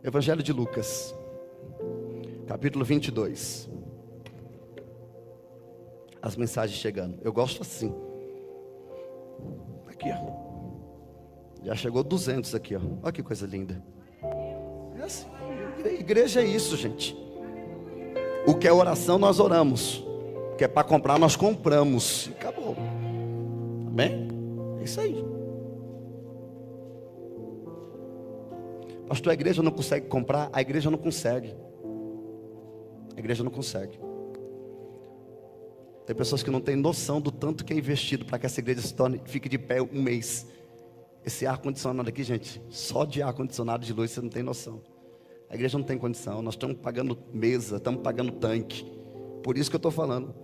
Evangelho de Lucas, capítulo 22. As mensagens chegando. Eu gosto assim. Aqui, ó. Já chegou 200 aqui, ó. Olha que coisa linda. É assim. Igreja é isso, gente. O que é oração, nós oramos. O que é para comprar, nós compramos. E acabou. Amém? É isso aí. Pastor, a igreja não consegue comprar? A igreja não consegue. A igreja não consegue. Tem pessoas que não têm noção do tanto que é investido para que essa igreja fique de pé um mês. Esse ar-condicionado aqui, gente, só de ar-condicionado de luz você não tem noção. A igreja não tem condição. Nós estamos pagando mesa, estamos pagando tanque. Por isso que eu estou falando.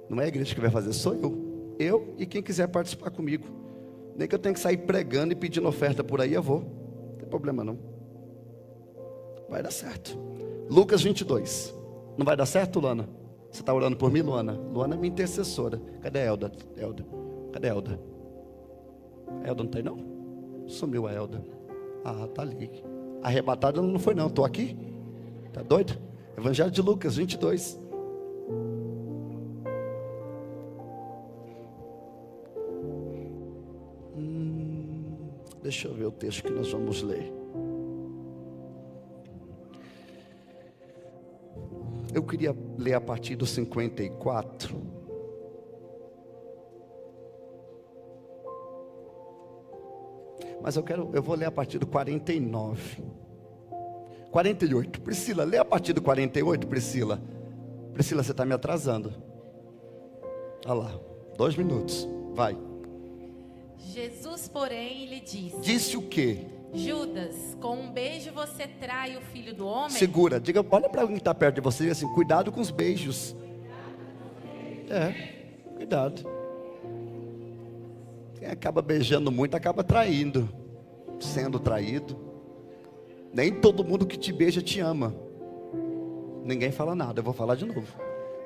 Não é a igreja que vai fazer, sou eu. Eu e quem quiser participar comigo. Nem que eu tenha que sair pregando e pedindo oferta por aí, eu vou. Não tem problema não. Vai dar certo. Lucas 22. Não vai dar certo, Luana? Você está orando por mim, Luana? Luana é minha intercessora. Cadê a Elda? Cadê a Elda? A Elda não está aí não? Sumiu a Elda. Ah, está ali. Arrebatada não foi não, estou aqui. Está doido? Evangelho de Lucas 22. Deixa eu ver o texto que nós vamos ler. Eu queria ler a partir do 54. Mas eu vou ler a partir do 49. 48. Priscila, lê a partir do 48, Priscila. Priscila, você está me atrasando. Olha lá, 2 minutos. Vai. Jesus, porém, lhe disse. Disse o quê? Judas, com um beijo você trai o filho do homem? Segura, diga, olha para alguém que está perto de você e diga assim, cuidado com os beijos. Cuidado. Quem acaba beijando muito, acaba traindo. Sendo traído. Nem todo mundo que te beija te ama. Ninguém fala nada, eu vou falar de novo.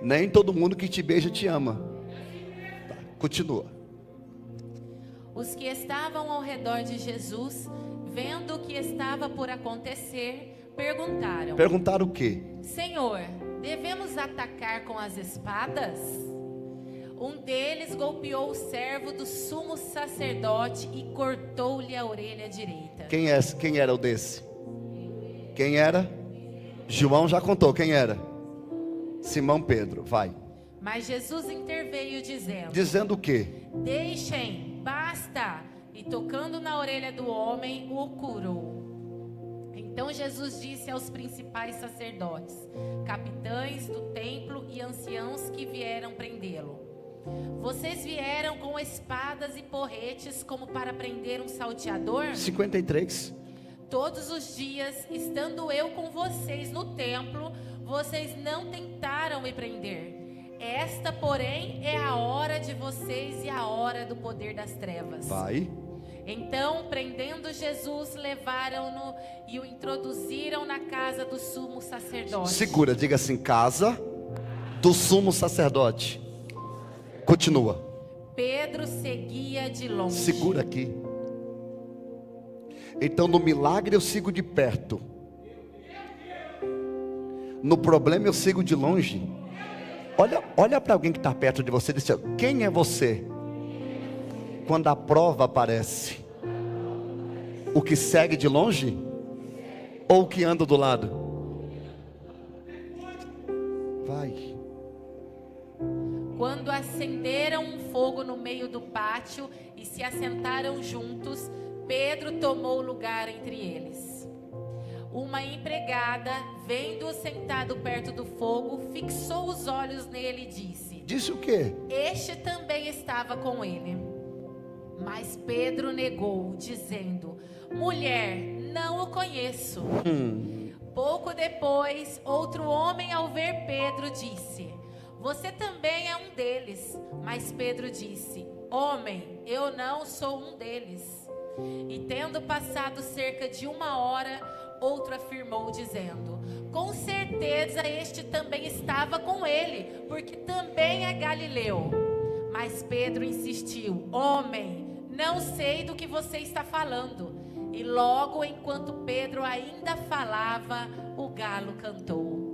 Nem todo mundo que te beija te ama. Tá, continua. Os que estavam ao redor de Jesus, vendo o que estava por acontecer, perguntaram. Perguntaram o quê? Senhor, devemos atacar com as espadas? Um deles golpeou o servo do sumo sacerdote e cortou-lhe a orelha direita. Quem era o desse? Quem era? João já contou, quem era? Simão Pedro, vai. Mas Jesus interveio dizendo. Dizendo o quê? Deixem, basta. E tocando na orelha do homem, o curou. Então Jesus disse aos principais sacerdotes, capitães do templo e anciãos que vieram prendê-lo: vocês vieram com espadas e porretes como para prender um salteador? 53. Todos os dias, estando eu com vocês no templo, vocês não tentaram me prender. Esta, porém, é a hora de vocês e a hora do poder das trevas. Vai. Então, prendendo Jesus, levaram-no e o introduziram na casa do sumo sacerdote. Segura, diga assim, casa do sumo sacerdote. Continua. Pedro seguia de longe. Segura aqui. Então no milagre eu sigo de perto. No problema eu sigo de longe. Olha para alguém que está perto de você e diz: quem é você? Quando a prova aparece, o que segue de longe ou o que anda do lado? Vai. Quando acenderam um fogo no meio do pátio e se assentaram juntos, Pedro tomou lugar entre eles. Uma empregada, vendo-o sentado perto do fogo, fixou os olhos nele e disse: Disse o quê? Este também estava com ele. Mas Pedro negou, dizendo: mulher, não o conheço. Pouco depois, outro homem, ao ver Pedro, disse: você também é um deles. Mas Pedro disse: homem, eu não sou um deles. E tendo passado cerca de 1 hora, outro afirmou, dizendo: com certeza este também estava com ele, porque também é galileu. Mas Pedro insistiu: homem, não sei do que você está falando. E logo enquanto Pedro ainda falava, o galo cantou.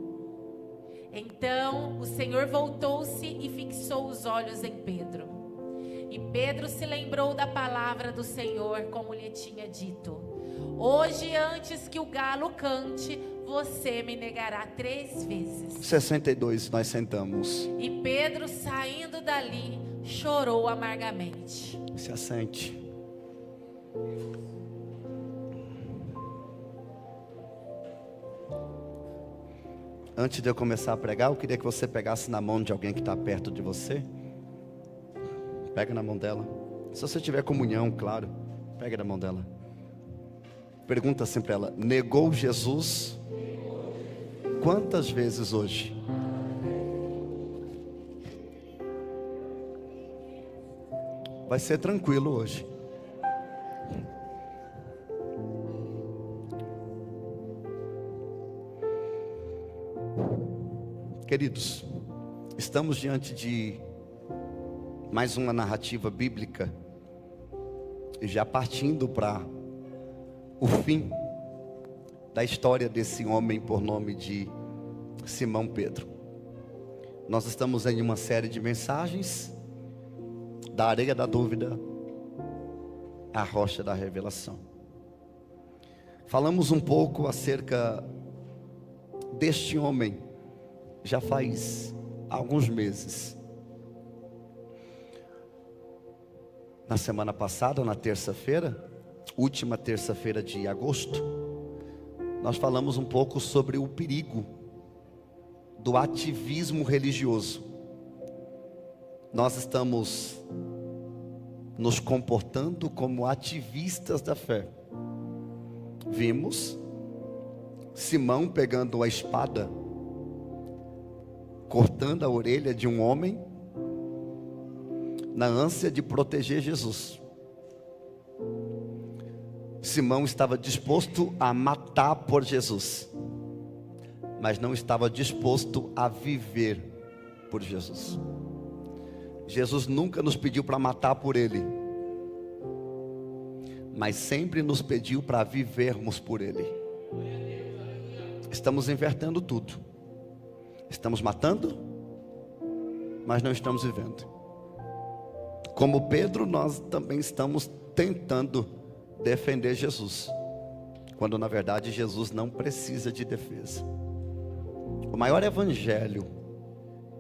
Então o Senhor voltou-se e fixou os olhos em Pedro. E Pedro se lembrou da palavra do Senhor, como lhe tinha dito: hoje, antes que o galo cante, você me negará 3 vezes. 62, nós sentamos. E Pedro, saindo dali, chorou amargamente. Se assente. Antes de eu começar a pregar, eu queria que você pegasse na mão de alguém que está perto de você. Pega na mão dela. Se você tiver comunhão, claro, pega na mão dela. Pergunta assim para ela: negou Jesus quantas vezes hoje? Vai ser tranquilo hoje. Queridos, estamos diante de mais uma narrativa bíblica, e já partindo para o fim da história desse homem por nome de Simão Pedro. Nós estamos em uma série de mensagens, da areia da dúvida à rocha da revelação. Falamos um pouco acerca deste homem, já faz alguns meses. Na semana passada, na terça-feira, última terça-feira de agosto, nós falamos um pouco sobre o perigo do ativismo religioso. Nós estamos nos comportando como ativistas da fé. Vimos Simão pegando a espada, cortando a orelha de um homem, na ânsia de proteger Jesus. Simão estava disposto a matar por Jesus, mas não estava disposto a viver por Jesus. Jesus nunca nos pediu para matar por Ele, mas sempre nos pediu para vivermos por Ele. Estamos invertendo tudo. Estamos matando, mas não estamos vivendo. Como Pedro, nós também estamos tentando defender Jesus, quando na verdade Jesus não precisa de defesa. O maior evangelho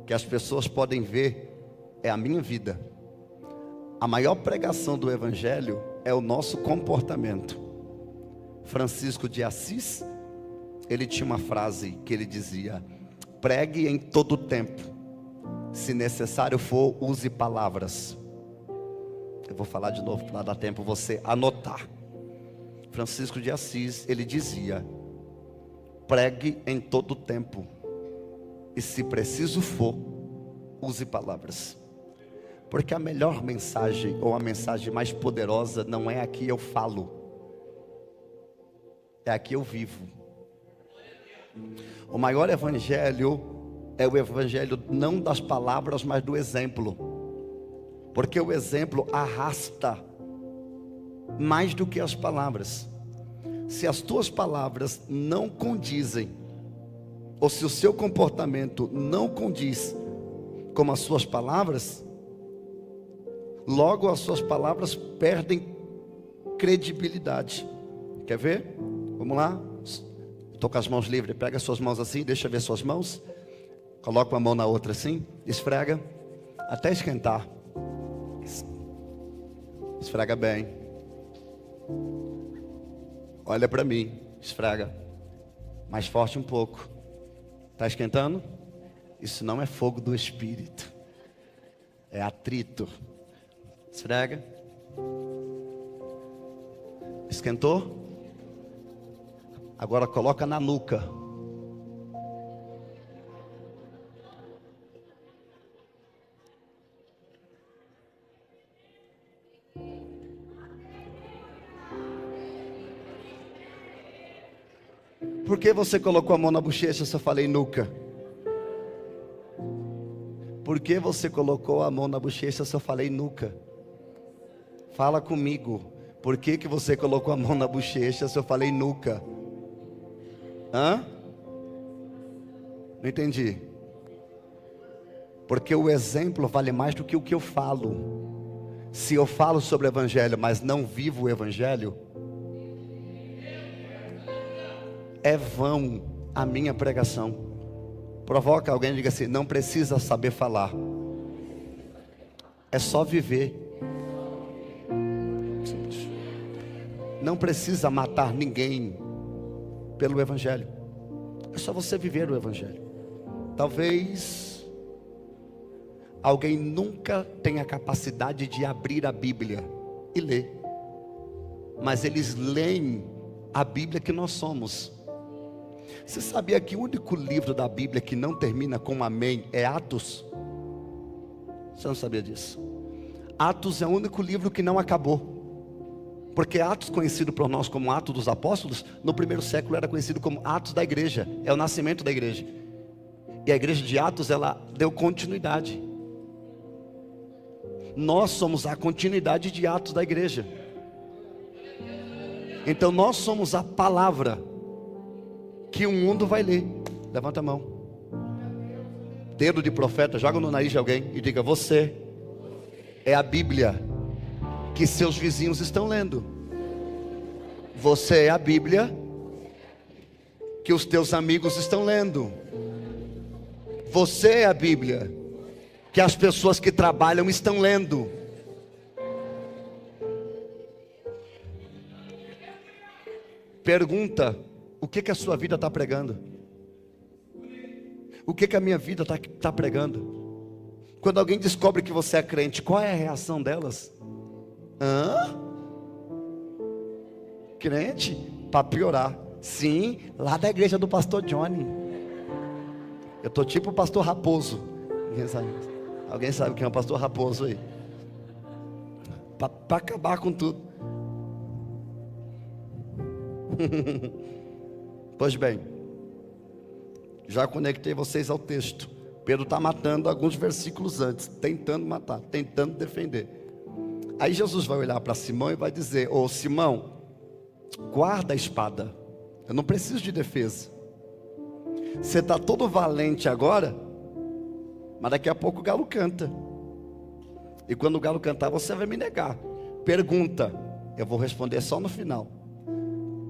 que as pessoas podem ver é a minha vida. A maior pregação do evangelho é o nosso comportamento. Francisco de Assis, ele tinha uma frase que ele dizia: pregue em todo tempo, se necessário for, use palavras. Eu vou falar de novo para dar tempo você anotar. Francisco de Assis, ele dizia: pregue em todo tempo, e se preciso for, use palavras. Porque a melhor mensagem, ou a mensagem mais poderosa, não é a que eu falo, é a que eu vivo. O maior evangelho é o evangelho não das palavras, mas do exemplo. Porque o exemplo arrasta mais do que as palavras. Se as tuas palavras não condizem, ou se o seu comportamento não condiz com as suas palavras, logo as suas palavras perdem credibilidade. Quer ver? Vamos lá? Estou com as mãos livres. Pega as suas mãos assim, deixa eu ver suas mãos. Coloca uma mão na outra assim, esfrega, até esquentar. Esfrega bem. Olha para mim, esfrega. Mais forte um pouco. Está esquentando? Isso não é fogo do Espírito, é atrito. Esfrega. Esquentou? Agora coloca na nuca. Por que você colocou a mão na bochecha se eu falei nuca? Por que você colocou a mão na bochecha se eu falei nuca? Fala comigo. Por que que você colocou a mão na bochecha se eu falei nuca? Hã? Não entendi. Porque o exemplo vale mais do que o que eu falo. Se eu falo sobre o Evangelho, mas não vivo o Evangelho, é vão a minha pregação. Provoca alguém e diga assim: não precisa saber falar, é só viver. Não precisa matar ninguém pelo Evangelho, é só você viver o Evangelho. Talvez alguém nunca tenha capacidade de abrir a Bíblia e ler, mas eles leem a Bíblia que nós somos. Você sabia que o único livro da Bíblia que não termina com amém é Atos? Você não sabia disso? Atos é o único livro que não acabou. Porque Atos, conhecido por nós como Atos dos Apóstolos, no primeiro século era conhecido como Atos da Igreja. É o nascimento da igreja. E a igreja de Atos, ela deu continuidade. Nós somos a continuidade de Atos da igreja. Então nós somos a palavra que o mundo vai ler. Levanta a mão. Dedo de profeta, joga no nariz de alguém e diga: você é a Bíblia que seus vizinhos estão lendo. Você é a Bíblia que os teus amigos estão lendo. Você é a Bíblia que as pessoas que trabalham estão lendo. Pergunta: o que que a sua vida está pregando? O que que a minha vida está pregando? Quando alguém descobre que você é crente, qual é a reação delas? Hã? Crente? Para piorar. Sim, lá da igreja do pastor Johnny. Eu estou tipo o pastor Raposo. Alguém sabe quem é o pastor Raposo aí? Para acabar com tudo. Pois bem, já conectei vocês ao texto. Pedro está matando alguns versículos antes, tentando matar, tentando defender. Aí Jesus vai olhar para Simão e vai dizer: ô Simão, guarda a espada, eu não preciso de defesa. Você está todo valente agora, mas daqui a pouco o galo canta. E quando o galo cantar, você vai me negar. Pergunta, eu vou responder só no final: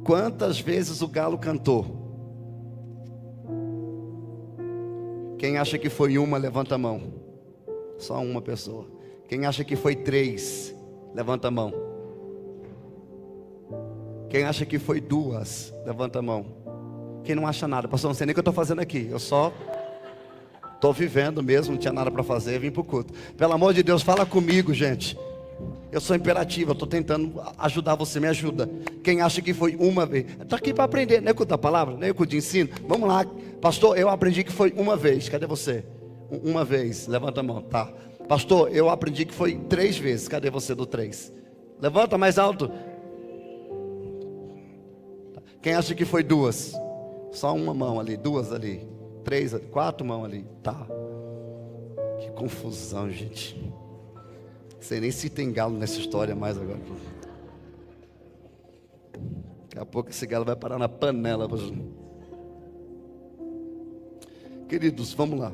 quantas vezes o galo cantou? Quem acha que foi uma, levanta a mão. Só uma pessoa. Quem acha que foi 3, levanta a mão. Quem acha que foi 2, levanta a mão. Quem não acha nada? Pastor, não sei nem o que eu estou fazendo aqui. Eu só estou vivendo mesmo, não tinha nada para fazer, vim para o culto. Pelo amor de Deus, fala comigo, gente. Eu sou imperativo, eu estou tentando ajudar você, me ajuda. Quem acha que foi uma vez? Estou aqui para aprender, não é culto da palavra, não é culto de ensino. Vamos lá, pastor, eu aprendi que foi uma vez. Cadê você? Uma vez, levanta a mão, tá. Pastor, eu aprendi que foi 3 vezes. Cadê você do 3? Levanta mais alto. Quem acha que foi 2? Só uma mão ali, 2 ali, 3, 4 mãos ali, tá. Que confusão, gente. Não sei nem se tem galo nessa história mais agora. Daqui a pouco esse galo vai parar na panela. Queridos, vamos lá.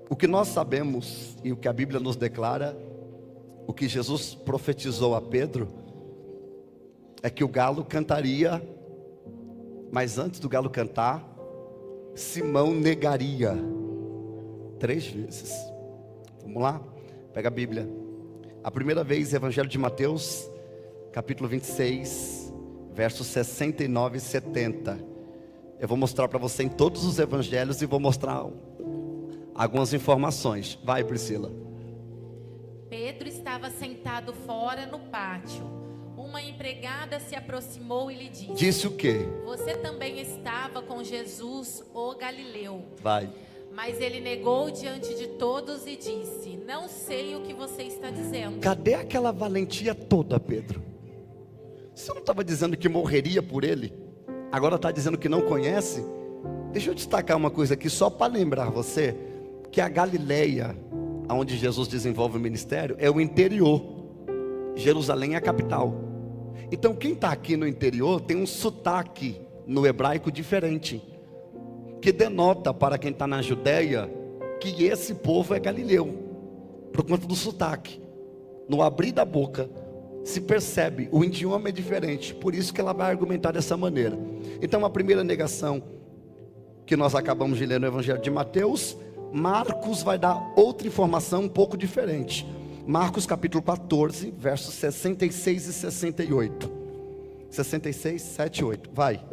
O que nós sabemos e o que a Bíblia nos declara, o que Jesus profetizou a Pedro, é que o galo cantaria, mas antes do galo cantar, Simão negaria 3 vezes. Vamos lá? Pega a Bíblia. A primeira vez, Evangelho de Mateus, capítulo 26, versos 69 e 70. Eu vou mostrar para você em todos os evangelhos e vou mostrar algumas informações. Vai, Priscila. Pedro estava sentado fora no pátio. Uma empregada se aproximou e lhe disse: Disse o quê? Você também estava com Jesus, o Galileu. Vai. Mas ele negou diante de todos e disse: não sei o que você está dizendo. Cadê aquela valentia toda, Pedro? Você não estava dizendo que morreria por ele? Agora está dizendo que não conhece? Deixa eu destacar uma coisa aqui, só para lembrar você, que a Galileia, onde Jesus desenvolve o ministério, é o interior. Jerusalém é a capital. Então quem está aqui no interior tem um sotaque no hebraico diferente, que denota para quem está na Judéia que esse povo é galileu, por conta do sotaque. No abrir da boca se percebe, o idioma é diferente, por isso que ela vai argumentar dessa maneira. Então a primeira negação que nós acabamos de ler no Evangelho de Mateus, Marcos vai dar outra informação um pouco diferente. Marcos capítulo 14, versos 66 e 68. 66, 7 e 8, vai.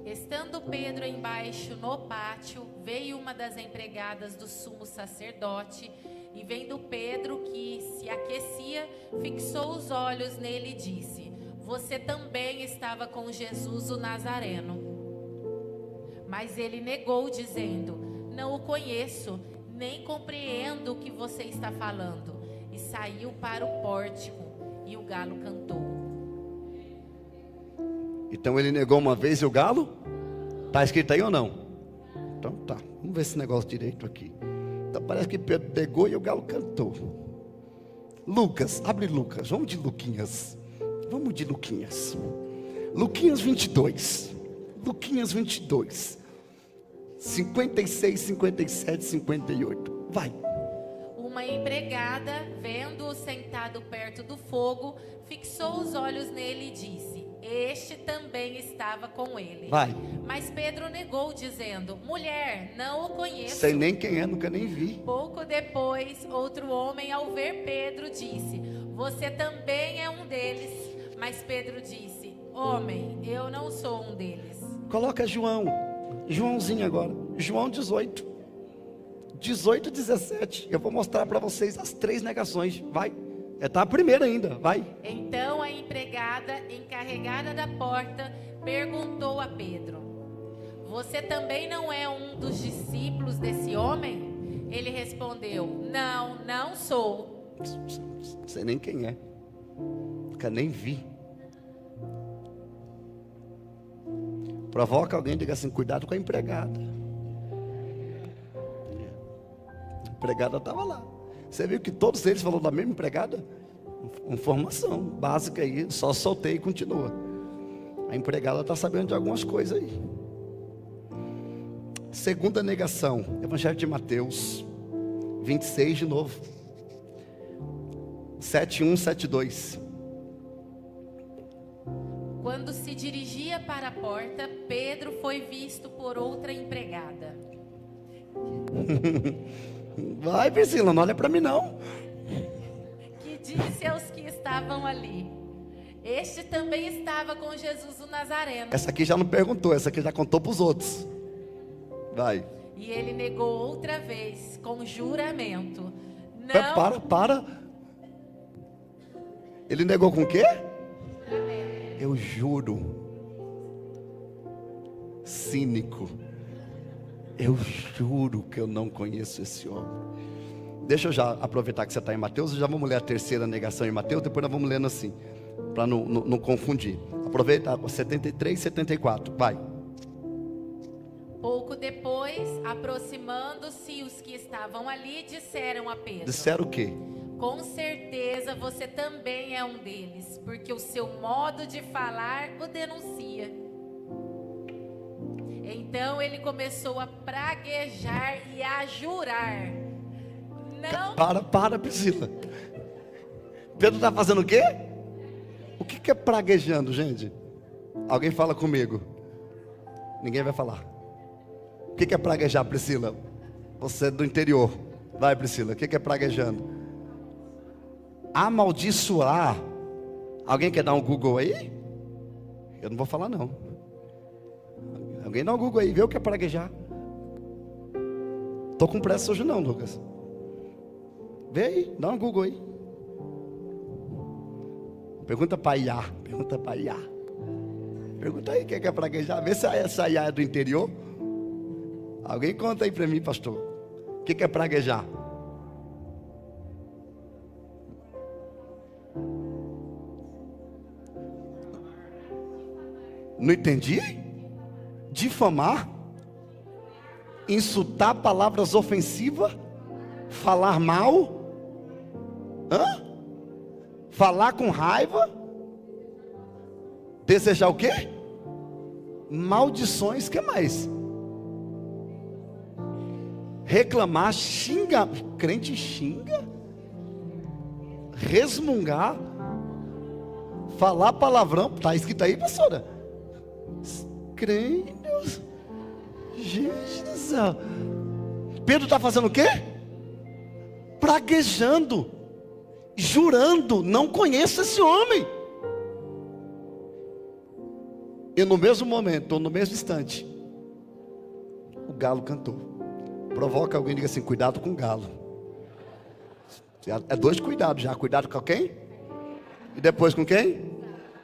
Estando Pedro embaixo no pátio, veio uma das empregadas do sumo sacerdote, e vendo Pedro que se aquecia, fixou os olhos nele e disse: você também estava com Jesus o Nazareno. Mas ele negou, dizendo: não o conheço, nem compreendo o que você está falando. E saiu para o pórtico, e o galo cantou. Então ele negou uma vez e o galo? Está escrito aí ou não? Então tá, vamos ver esse negócio direito aqui. Então parece que Pedro negou e o galo cantou. Lucas, abre Lucas, vamos de Luquinhas. Vamos de Luquinhas. Luquinhas 22. Luquinhas 22. 56, 57, 58. Vai. Uma empregada, vendo-o sentado perto do fogo, fixou os olhos nele e disse: este também estava com ele. Vai. Mas Pedro negou, dizendo: mulher, não o conheço. Sei nem quem é, nunca nem vi. Pouco depois, outro homem, ao ver Pedro, disse: você também é um deles. Mas Pedro disse: homem, eu não sou um deles. Coloca João. Joãozinho agora. João 18. 18, 17. Eu vou mostrar para vocês as 3 negações. Vai. Está a primeira ainda. Vai. Então a empregada encarregada da porta perguntou a Pedro: você também não é um dos discípulos desse homem? Ele respondeu: não, não sou. Não sei nem quem é. Nunca nem vi. Provoca alguém e diga assim: cuidado com a empregada. A empregada estava lá. Você viu que todos eles falaram da mesma empregada? Informação básica aí, só soltei e continua. A empregada está sabendo de algumas coisas aí. Segunda negação, Evangelho de Mateus 26 de novo. 7:1, 7:2. Quando se dirigia para a porta, Pedro foi visto por outra empregada. Vai, Priscila, não olha para mim não. Que disse aos que estavam ali: este também estava com Jesus o Nazareno. Essa aqui já não perguntou, essa aqui já contou para os outros. Vai. E ele negou outra vez, com juramento: não. Para. Ele negou com o quê? Eu juro. Cínico. Eu juro que eu não conheço esse homem. Deixa eu já aproveitar que você está em Mateus. Já vamos ler a terceira negação em Mateus. Depois nós vamos lendo assim, para não confundir. Aproveita 73, 74. Vai. Pouco depois, aproximando-se os que estavam ali, disseram a Pedro: Disseram o quê? com certeza você também é um deles, porque o seu modo de falar o denuncia. Então ele começou a praguejar e a jurar: não. Para, Priscila. Pedro está fazendo o quê? O que é praguejando, gente? Alguém fala comigo. Ninguém vai falar. O que é praguejar, Priscila? Você é do interior. Vai, Priscila. O que é praguejando? Amaldiçoar. Alguém quer dar um Google aí? Eu não vou falar não. Alguém dá um Google aí, vê o que é praguejar. Tô com pressa hoje não, Lucas. Vê aí, dá um Google aí. Pergunta para Iá. Pergunta aí o que é praguejar. Vê se essa Iá é do interior. Alguém conta aí para mim, pastor. O que é praguejar? Não entendi? Difamar? Insultar, palavras ofensivas? Falar mal? Hã? Falar com raiva? Desejar o quê? Maldições, que mais? Reclamar, xingar. Crente xinga? Resmungar? Falar palavrão? Está escrito aí, pastora? Crente, Deus. Gente do céu. Pedro está fazendo o quê? Praguejando, jurando, não conheço esse homem. E no mesmo momento, ou no mesmo instante, o galo cantou. Provoca alguém e diga assim: cuidado com o galo. É dois cuidados já. Cuidado com quem? E depois com quem?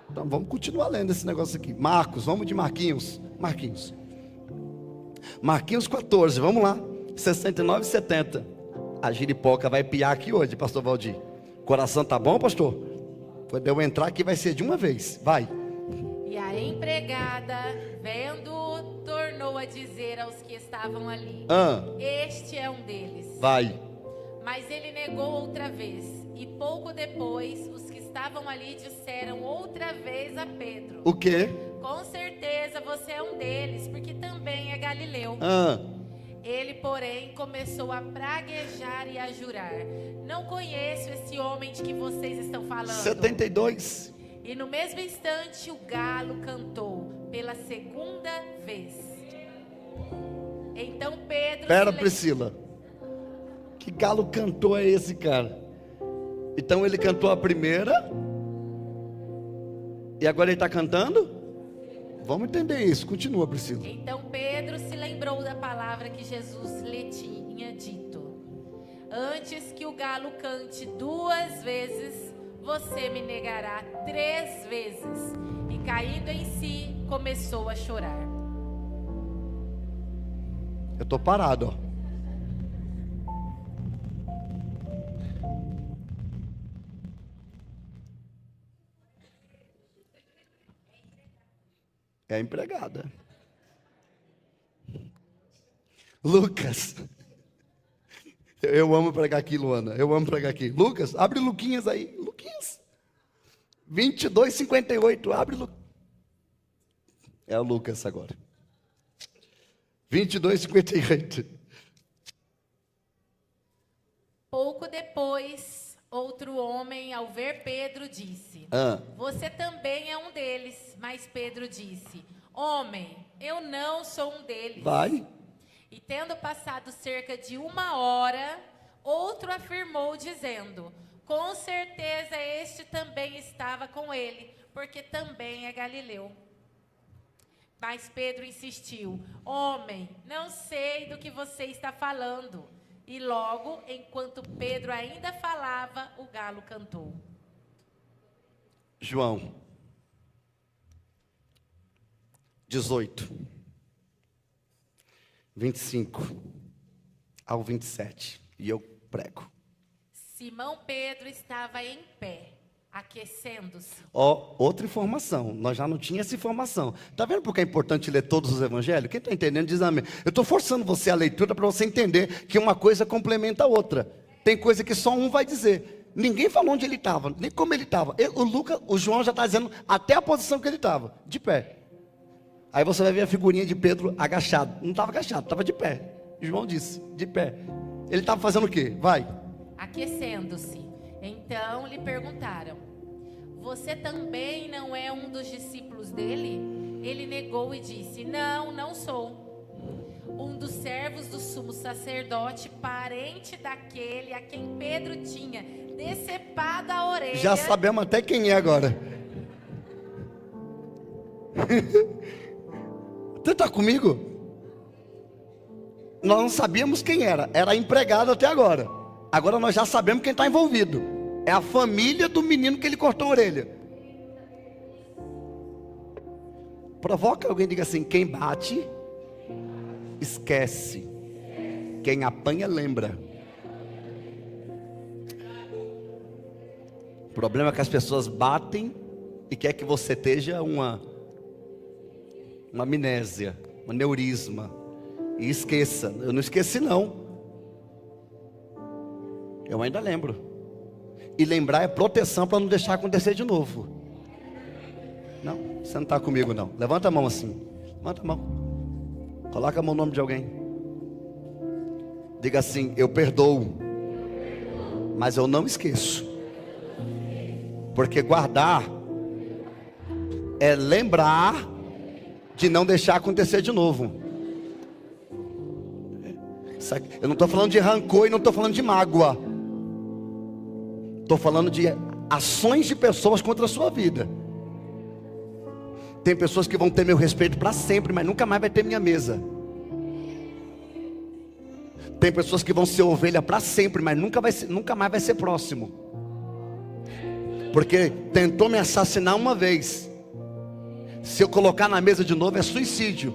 Então vamos continuar lendo esse negócio aqui. Marcos, vamos de Marquinhos. Marquinhos 14, vamos lá. 69 e 70. A giripoca vai piar aqui hoje, pastor Valdir. Coração tá bom, pastor? Quando eu entrar aqui vai ser de uma vez. Vai. E a empregada, vendo, tornou a dizer aos que estavam ali: este é um deles. Vai. Mas ele negou outra vez. E pouco depois, os que estavam ali disseram outra vez a Pedro: o quê? Com certeza você é um deles, porque também é galileu. Ele, porém, começou a praguejar e a jurar: não conheço esse homem de que vocês estão falando. 72. E no mesmo instante o galo cantou pela segunda vez. Então Pedro... Pera, Priscila. Que galo cantou é esse, cara? Então ele cantou a primeira. E agora ele está cantando? Vamos entender isso. Continua, Priscila. Então Pedro se lembrou da palavra que Jesus lhe tinha dito: antes que o galo cante 2 vezes, você me negará 3 vezes. E caindo em si, começou a chorar. Eu estou parado, ó. É a empregada. Lucas. Eu amo pregar aqui, Luana. Eu amo pregar aqui. Lucas, abre Luquinhas aí. Luquinhas. 22, 58. Abre Lucas. É o Lucas agora. 22, 58. Pouco depois, outro homem, ao ver Pedro, disse: você também é um deles. Mas Pedro disse: homem, eu não sou um deles. Vai. E tendo passado cerca de 1 hora, outro afirmou, dizendo: com certeza este também estava com ele, porque também é galileu. Mas Pedro insistiu: homem, não sei do que você está falando. E logo, enquanto Pedro ainda falava, o galo cantou. João 18, 25 ao 27. E eu prego. Simão Pedro estava em pé, aquecendo-se. Outra informação, nós já não tínhamos essa informação. Está vendo porque é importante ler todos os evangelhos? Quem está entendendo diz amém. Eu estou forçando você a leitura para você entender que uma coisa complementa a outra. Tem coisa que só um vai dizer. Ninguém falou onde ele estava, nem como ele estava. O João já está dizendo até a posição que ele estava, de pé. Aí você vai ver a figurinha de Pedro agachado. Não estava agachado, estava de pé. João disse, de pé. Ele estava fazendo o quê? Vai. Aquecendo-se. Então lhe perguntaram: você também não é um dos discípulos dele? Ele negou e disse: não, não sou. Um dos servos do sumo sacerdote, parente daquele a quem Pedro tinha decepado a orelha. Já sabemos até quem é agora. Você está comigo? Nós não sabíamos quem era. Era empregado até agora. Agora nós já sabemos quem está envolvido. É a família do menino que ele cortou a orelha. Provoca alguém e diga assim: quem bate, esquece. Quem apanha, lembra. O problema é que as pessoas batem e quer que você esteja uma amnésia, um aneurisma. E esqueça. Eu não esqueci não. Eu ainda lembro. E lembrar é proteção para não deixar acontecer de novo. Não, você não está comigo não. Levanta a mão assim. Levanta a mão. Coloca a mão no nome de alguém. Diga assim: eu perdoo, mas eu não esqueço. Porque guardar é lembrar de não deixar acontecer de novo. Eu não estou falando de rancor e não estou falando de mágoa. Estou falando de ações de pessoas contra a sua vida. Tem pessoas que vão ter meu respeito para sempre, mas nunca mais vai ter minha mesa. Tem pessoas que vão ser ovelha para sempre, mas nunca mais vai ser próximo. Porque tentou me assassinar uma vez. Se eu colocar na mesa de novo é suicídio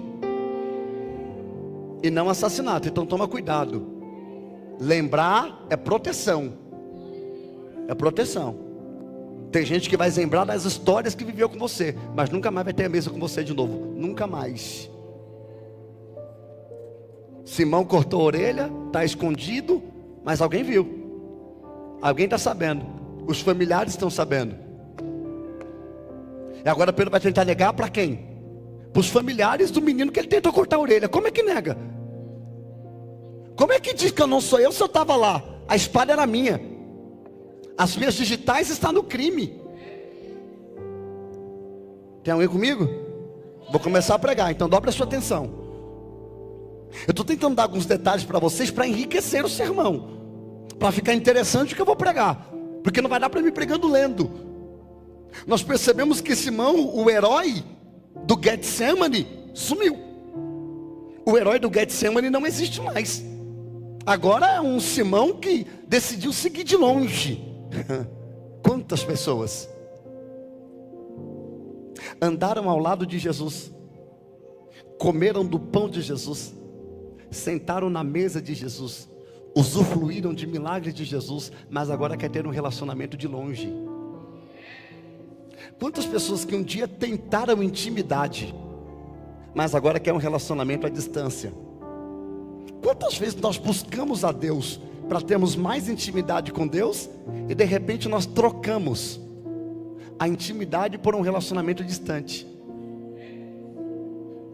e não assassinato. Então toma cuidado. Lembrar é proteção. É proteção. Tem gente que vai lembrar das histórias que viveu com você, mas nunca mais vai ter a mesa com você de novo. Nunca mais. Simão cortou a orelha, está escondido, mas alguém viu. Alguém está sabendo. Os familiares estão sabendo. E agora Pedro vai tentar negar para quem? Para os familiares do menino que ele tentou cortar a orelha. Como é que nega? Como é que diz que eu não sou eu se eu estava lá? A espada era minha. As minhas digitais estão no crime. Tem alguém comigo? Vou começar a pregar, então dobra a sua atenção. Eu estou tentando dar alguns detalhes para vocês para enriquecer o sermão, para ficar interessante o que eu vou pregar, porque não vai dar para mim pregando lendo. Nós percebemos que Simão, o herói do Getsemane, sumiu. O herói do Getsemane não existe mais. Agora é um Simão que decidiu seguir de longe. Quantas pessoas andaram ao lado de Jesus, comeram do pão de Jesus, sentaram na mesa de Jesus, usufruíram de milagres de Jesus, mas agora quer ter um relacionamento de longe. Quantas pessoas que um dia tentaram intimidade, mas agora quer um relacionamento à distância? Quantas vezes nós buscamos a Deus para termos mais intimidade com Deus, e de repente nós trocamos a intimidade por um relacionamento distante?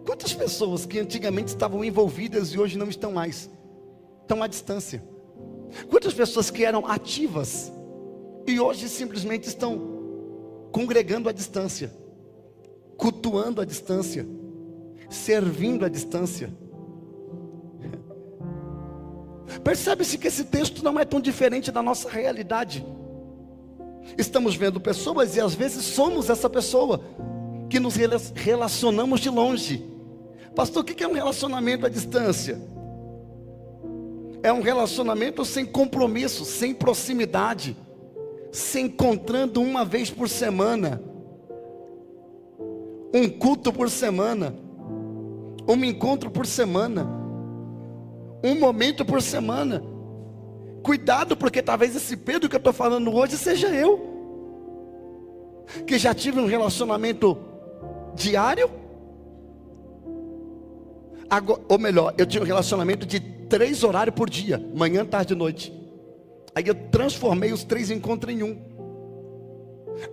Quantas pessoas que antigamente estavam envolvidas e hoje não estão mais, estão à distância? Quantas pessoas que eram ativas e hoje simplesmente estão congregando à distância, cultuando à distância, servindo à distância? Percebe-se que esse texto não é tão diferente da nossa realidade. Estamos vendo pessoas e às vezes somos essa pessoa que nos relacionamos de longe. Pastor, o que é um relacionamento à distância? É um relacionamento sem compromisso, sem proximidade, se encontrando uma vez por semana, um culto por semana, um encontro por semana, um momento por semana. Cuidado, porque talvez esse Pedro que eu estou falando hoje seja eu, que já tive um relacionamento diário, agora, ou melhor, eu tinha um relacionamento de 3 horários por dia, manhã, tarde e noite. Aí eu transformei os 3 encontros em um.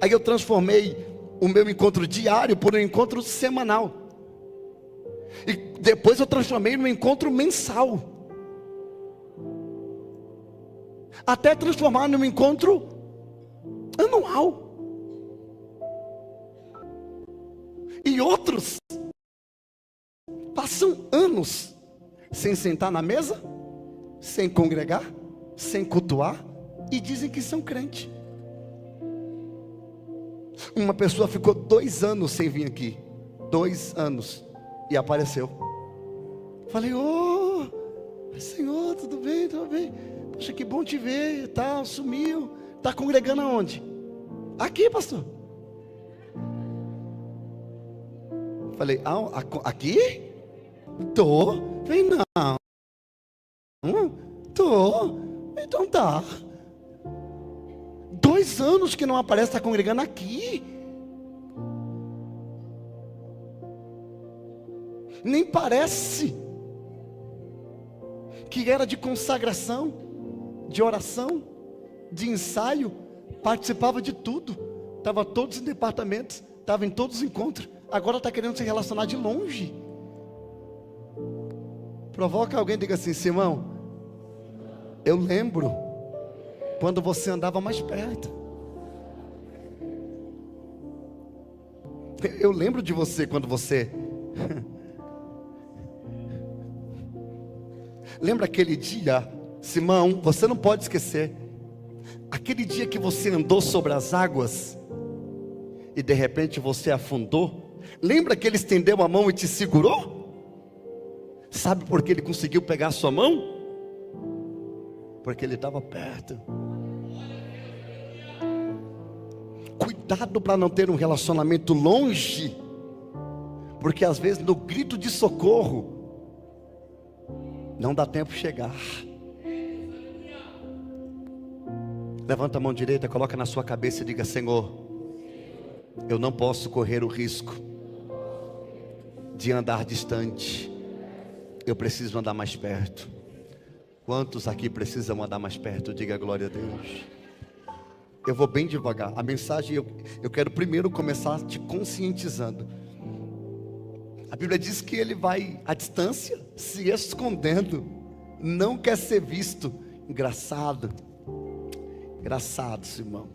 Aí eu transformei o meu encontro diário por um encontro semanal. E depois eu transformei no encontro mensal, até transformar num encontro anual. E outros passam anos sem sentar na mesa, sem congregar, sem cultuar, e dizem que são crentes. Uma pessoa ficou 2 anos sem vir aqui, 2 anos, e apareceu. Falei: ô, Senhor, tudo bem, tudo bem? Poxa, que bom te ver, tal, sumiu. Está congregando aonde? Aqui, pastor. Falei: aqui? Tô. Vem não. Tô. Então tá. 2 anos que não aparece, está congregando aqui. Nem parece que era de consagração, de oração, de ensaio, participava de tudo, estava todos os departamentos, estava em todos os encontros, agora está querendo se relacionar de longe. Provoca alguém e diga assim: Simão, eu lembro quando você andava mais perto. Eu lembro de você quando você lembra aquele dia, Simão, você não pode esquecer aquele dia que você andou sobre as águas e de repente você afundou. Lembra que ele estendeu a mão e te segurou? Sabe por que ele conseguiu pegar a sua mão? Porque ele estava perto. Cuidado para não ter um relacionamento longe, porque às vezes no grito de socorro não dá tempo de chegar. Levanta a mão direita, coloca na sua cabeça e diga: Senhor, eu não posso correr o risco de andar distante, eu preciso andar mais perto. Quantos aqui precisam andar mais perto? Diga glória a Deus. Eu vou bem devagar. A mensagem eu quero primeiro começar te conscientizando. A Bíblia diz que ele vai à distância, se escondendo, não quer ser visto. Engraçado, Simão.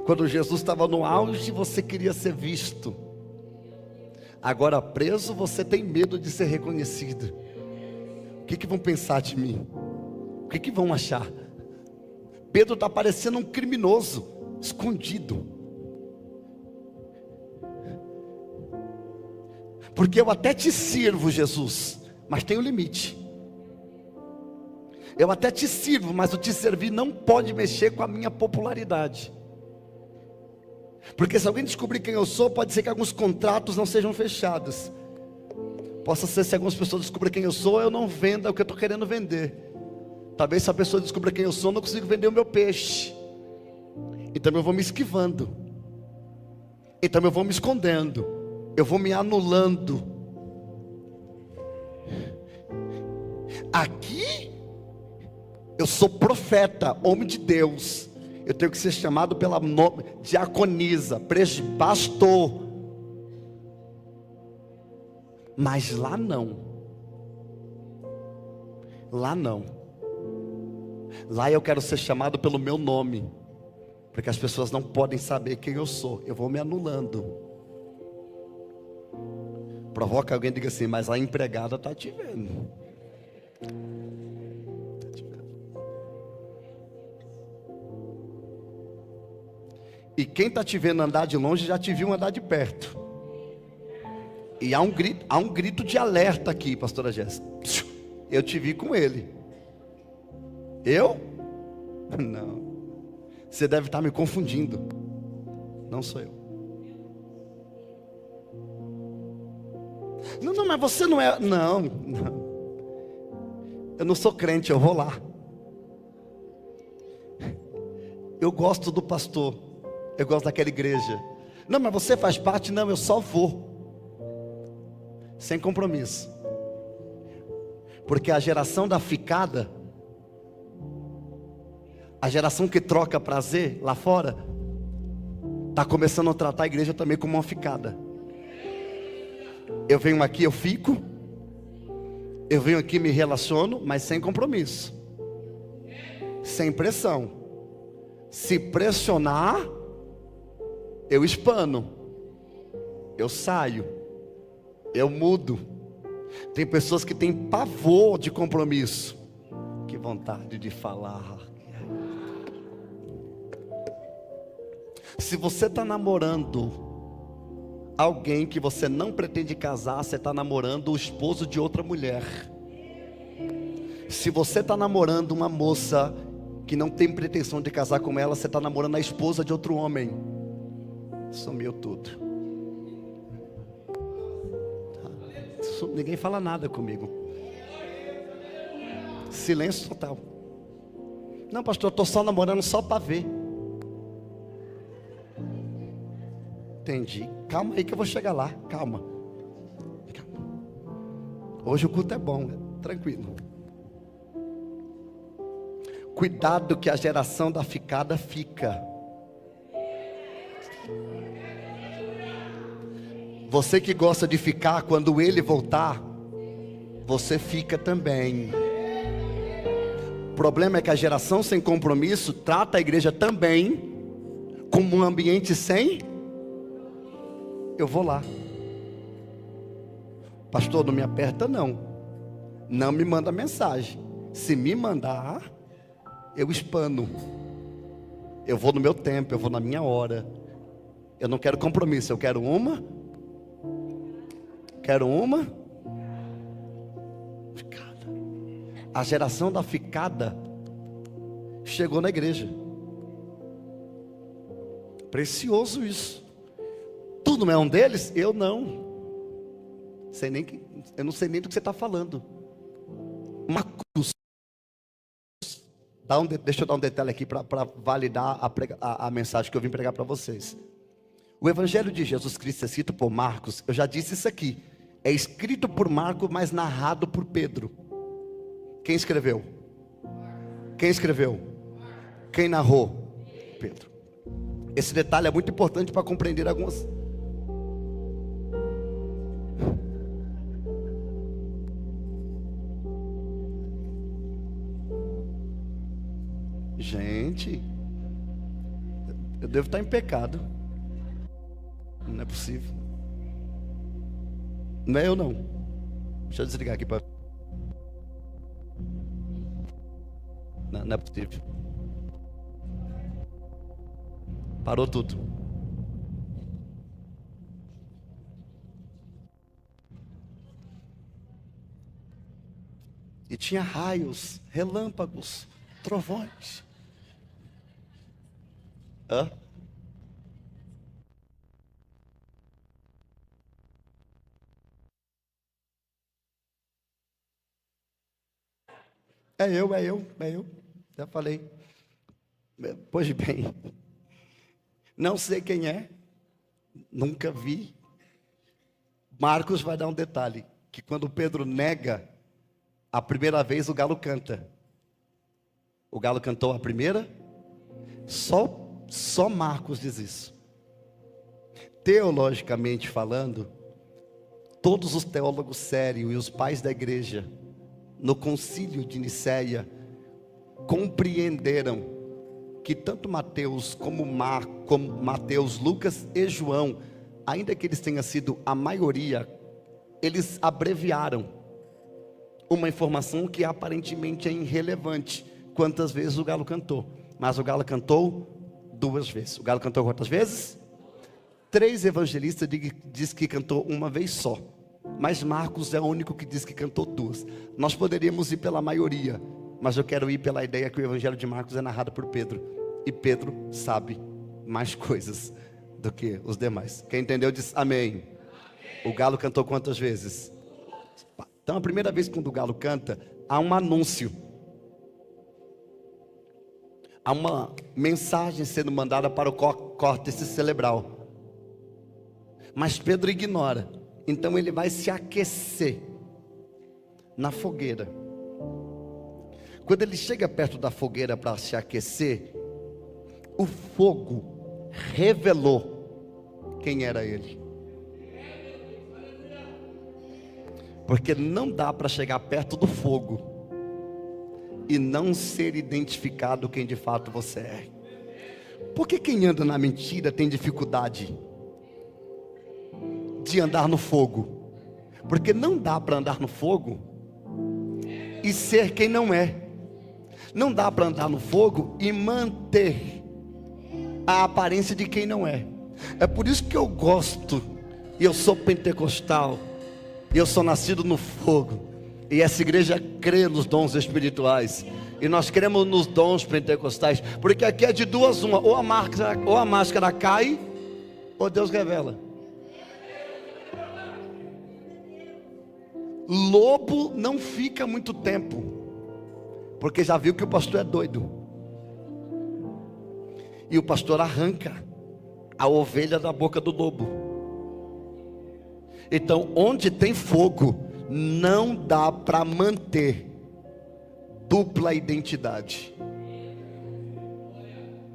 Quando Jesus estava no auge, você queria ser visto. Agora preso, você tem medo de ser reconhecido. O que vão pensar de mim? O que vão achar? Pedro está parecendo um criminoso, escondido. Porque eu até te sirvo, Jesus, mas tem um limite. Eu até te sirvo, mas o te servir não pode mexer com a minha popularidade. Porque se alguém descobrir quem eu sou, pode ser que alguns contratos não sejam fechados. Possa ser, se algumas pessoas descobrirem quem eu sou, eu não venda o que eu estou querendo vender. Talvez se a pessoa descubra quem eu sou, eu não consigo vender o meu peixe. Então eu vou me esquivando. Então eu vou me escondendo. Eu vou me anulando. Aqui, eu sou profeta, homem de Deus. Eu tenho que ser chamado pela nome, diaconisa, pastor. Mas lá não. Lá não. Lá eu quero ser chamado pelo meu nome, porque as pessoas não podem saber quem eu sou. Eu vou me anulando. Provoca alguém e diga assim: mas a empregada está te vendo. E quem está te vendo andar de longe já te viu andar de perto. E há um grito de alerta aqui, pastora Jéssica. Eu te vi com ele. Eu? Não. Você deve estar me confundindo. Não sou eu. Não, mas você não é. Não. Eu não sou crente, eu vou lá. Eu gosto do pastor. Eu gosto daquela igreja. Não, mas você faz parte? Não, eu só vou. Sem compromisso. Porque a geração da ficada, a geração que troca prazer lá fora, está começando a tratar a igreja também como uma ficada. Eu venho aqui, eu fico. Eu venho aqui, me relaciono, mas sem compromisso. Sem pressão. Se pressionar, eu espano. Eu saio. Eu mudo. Tem pessoas que têm pavor de compromisso. Que vontade de falar. Se você está namorando alguém que você não pretende casar, você está namorando o esposo de outra mulher. Se você está namorando uma moça que não tem pretensão de casar com ela, você está namorando a esposa de outro homem. Sumiu tudo. Ninguém fala nada comigo. Silêncio total. Não, pastor, eu estou só namorando só para ver. Entendi. Calma aí que eu vou chegar lá. Calma. Hoje o culto é bom, tranquilo. Cuidado que a geração da ficada fica. Você que gosta de ficar, quando ele voltar, você fica também. O problema é que a geração sem compromisso trata a igreja também como um ambiente sem. Eu vou lá. Pastor, não me aperta não. Não me manda mensagem. Se me mandar, eu expano. Eu vou no meu tempo, eu vou na minha hora. Eu não quero compromisso, eu quero uma. Ficada. A geração da ficada chegou na igreja. Precioso isso. Tu não é um deles? Eu não. Eu não sei nem do que você está falando. Uma cruz. Deixa eu dar um detalhe aqui para validar a mensagem que eu vim pregar para vocês. O Evangelho de Jesus Cristo é escrito por Marcos. Eu já disse isso aqui. É escrito por Marcos, mas narrado por Pedro. Quem escreveu? Quem narrou? Pedro. Esse detalhe é muito importante para compreender algumas. Gente, eu devo estar em pecado. Não é possível. Não é eu não. Deixa eu desligar aqui para. Não é possível. Parou tudo. E tinha raios, relâmpagos, trovões. Hã? É eu. Já falei. Pois bem, não sei quem é, nunca vi. Marcos vai dar um detalhe, que quando Pedro nega, a primeira vez o galo canta. O galo cantou a primeira? Só Marcos diz isso. Teologicamente falando, todos os teólogos sérios e os pais da igreja, no concílio de Nicéia, compreenderam que tanto Mateus como Mateus, Lucas e João, ainda que eles tenham sido a maioria, eles abreviaram uma informação que aparentemente é irrelevante. Quantas vezes o galo cantou? Mas o galo cantou 2 vezes. O galo cantou quantas vezes? 3 evangelistas diz que cantou uma vez só. Mas Marcos é o único que diz que cantou 2. Nós poderíamos ir pela maioria, mas eu quero ir pela ideia que o evangelho de Marcos é narrado por Pedro. E Pedro sabe mais coisas do que os demais. Quem entendeu diz amém. O galo cantou quantas vezes? Então a primeira vez quando o galo canta, há um anúncio. Há uma mensagem sendo mandada para o córtex cerebral. Mas Pedro ignora. Então ele vai se aquecer na fogueira. Quando ele chega perto da fogueira para se aquecer, o fogo revelou quem era ele. Porque não dá para chegar perto do fogo e não ser identificado quem de fato você é. Por que quem anda na mentira tem dificuldade de andar no fogo? Porque não dá para andar no fogo e ser quem não é. Não dá para andar no fogo e manter a aparência de quem não é. É por isso que eu gosto, e eu sou pentecostal, e eu sou nascido no fogo, e essa igreja crê nos dons espirituais, e nós cremos nos dons pentecostais, porque aqui é de 2 uma, ou a máscara cai, ou Deus revela. Lobo não fica muito tempo, porque já viu que o pastor é doido, e o pastor arranca a ovelha da boca do lobo. Então, onde tem fogo, não dá para manter dupla identidade.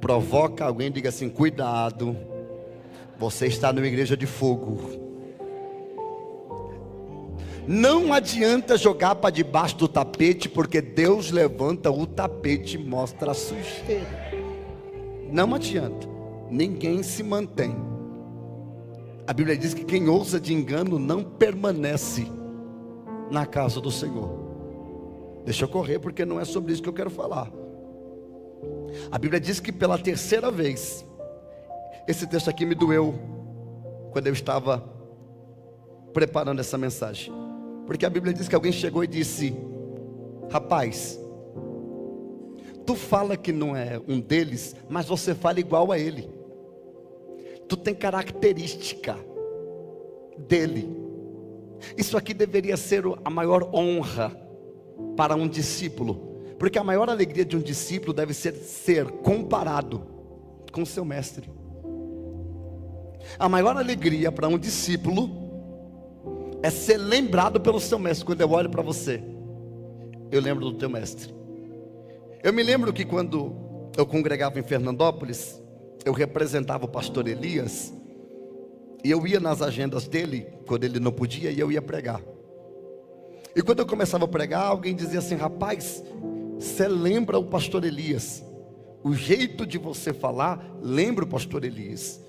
provoca alguém, diga assim: cuidado, você está numa igreja de fogo. Não adianta jogar para debaixo do tapete, porque Deus levanta o tapete e mostra a sujeira. Não adianta, ninguém se mantém. A Bíblia diz que quem ousa de engano não permanece na casa do Senhor. Deixa eu correr, porque não é sobre isso que eu quero falar. A Bíblia diz que pela terceira vez, esse texto aqui me doeu quando eu estava preparando essa mensagem, porque a Bíblia diz que alguém chegou e disse: rapaz, tu fala que não é um deles, mas você fala igual a ele. Tu tem característica dele. Isso aqui deveria ser a maior honra para um discípulo, porque a maior alegria de um discípulo deve ser comparado com seu mestre. A maior alegria para um discípulo é ser lembrado pelo seu mestre. Quando eu olho para você, eu lembro do teu mestre. Eu me lembro que quando eu congregava em Fernandópolis, eu representava o pastor Elias, e eu ia nas agendas dele, quando ele não podia, e eu ia pregar. E quando eu começava a pregar, alguém dizia assim: rapaz, você lembra o pastor Elias? O jeito de você falar lembra o pastor Elias.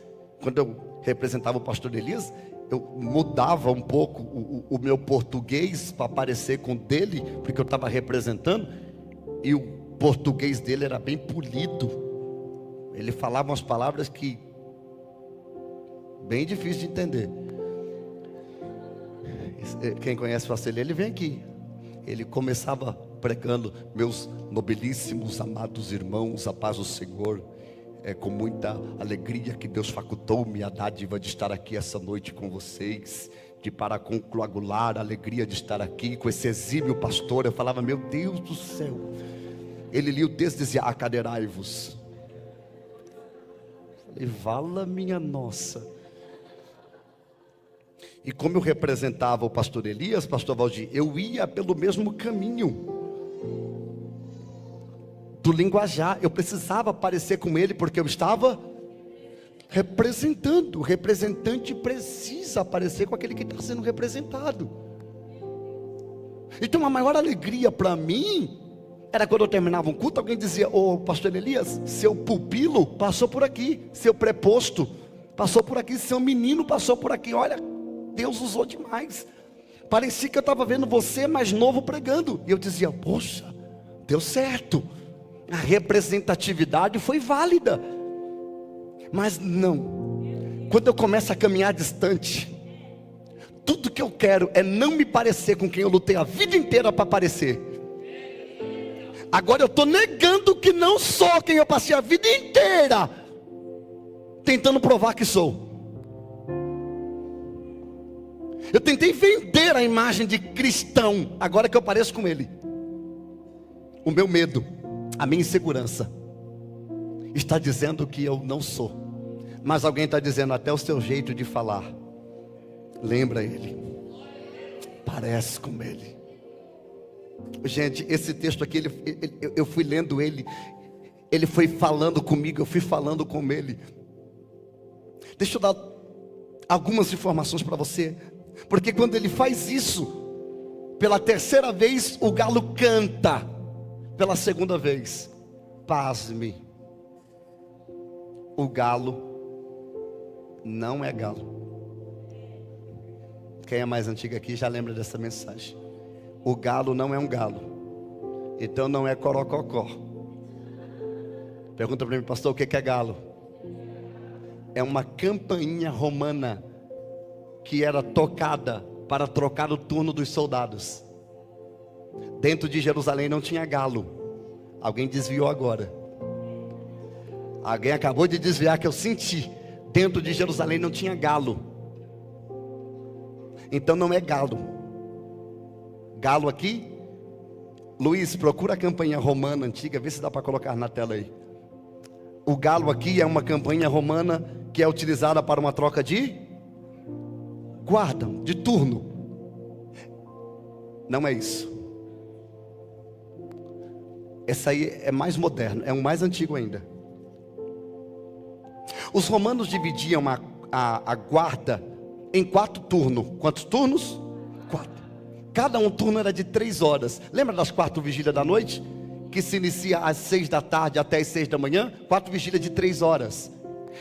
Quando eu representava o pastor Elias, eu mudava um pouco o meu português para parecer com o dele, porque eu estava representando, e o português dele era bem polido. Ele falava umas palavras que bem difícil de entender. Quem conhece o pastor Elias, ele vem aqui. Ele começava pregando: meus nobilíssimos, amados irmãos, a paz do Senhor. É com muita alegria que Deus facultou-me a dádiva de estar aqui essa noite com vocês, de para coagular a alegria de estar aqui com esse exímio pastor. Eu falava: meu Deus do céu. Ele lia o texto e dizia: acadeirai-vos. Falei: vala minha nossa. E como eu representava o pastor Elias, pastor Valdir, eu ia pelo mesmo caminho do linguajar. Eu precisava parecer com ele, porque eu estava representando. O representante precisa aparecer com aquele que está sendo representado. Então a maior alegria para mim era quando eu terminava um culto, alguém dizia: ô pastor Elias, seu pupilo passou por aqui, seu preposto passou por aqui, seu menino passou por aqui. Olha, Deus usou demais. Parecia que eu estava vendo você mais novo pregando. E eu dizia: poxa, deu certo. A representatividade foi válida. Mas não, quando eu começo a caminhar distante, tudo que eu quero é não me parecer com quem eu lutei a vida inteira para parecer. Agora eu estou negando que não sou quem eu passei a vida inteira tentando provar que sou. Eu tentei vender a imagem de cristão, agora que eu pareço com ele. O meu medo, a minha insegurança está dizendo que eu não sou. Mas alguém está dizendo: até o seu jeito de falar lembra ele, parece com ele. Gente, esse texto aqui, eu fui lendo ele, ele foi falando comigo, eu fui falando com ele. Deixa eu dar algumas informações para você, porque quando ele faz isso, pela terceira vez o galo canta. Pela segunda vez, pasme, o galo não é galo. Quem é mais antigo aqui já lembra dessa mensagem. O galo não é um galo, então não é corococó. Pergunta para mim: pastor, o que é galo? É uma campainha romana que era tocada para trocar o turno dos soldados. Dentro de Jerusalém não tinha galo. Alguém desviou agora. Alguém acabou de desviar, que eu senti. Dentro de Jerusalém não tinha galo. Então não é galo. Galo aqui, Luiz, procura a campanha romana antiga, vê se dá para colocar na tela aí. O galo aqui é uma campanha romana que é utilizada para uma troca de guarda, de turno. Não é isso. Essa aí é mais moderno, é um mais antigo ainda. Os romanos dividiam a guarda em 4 turnos. Quantos turnos? 4. Cada um turno era de 3 horas. Lembra das 4 vigílias da noite? Que se inicia às 6 da tarde até às 6 da manhã? 4 vigílias de 3 horas.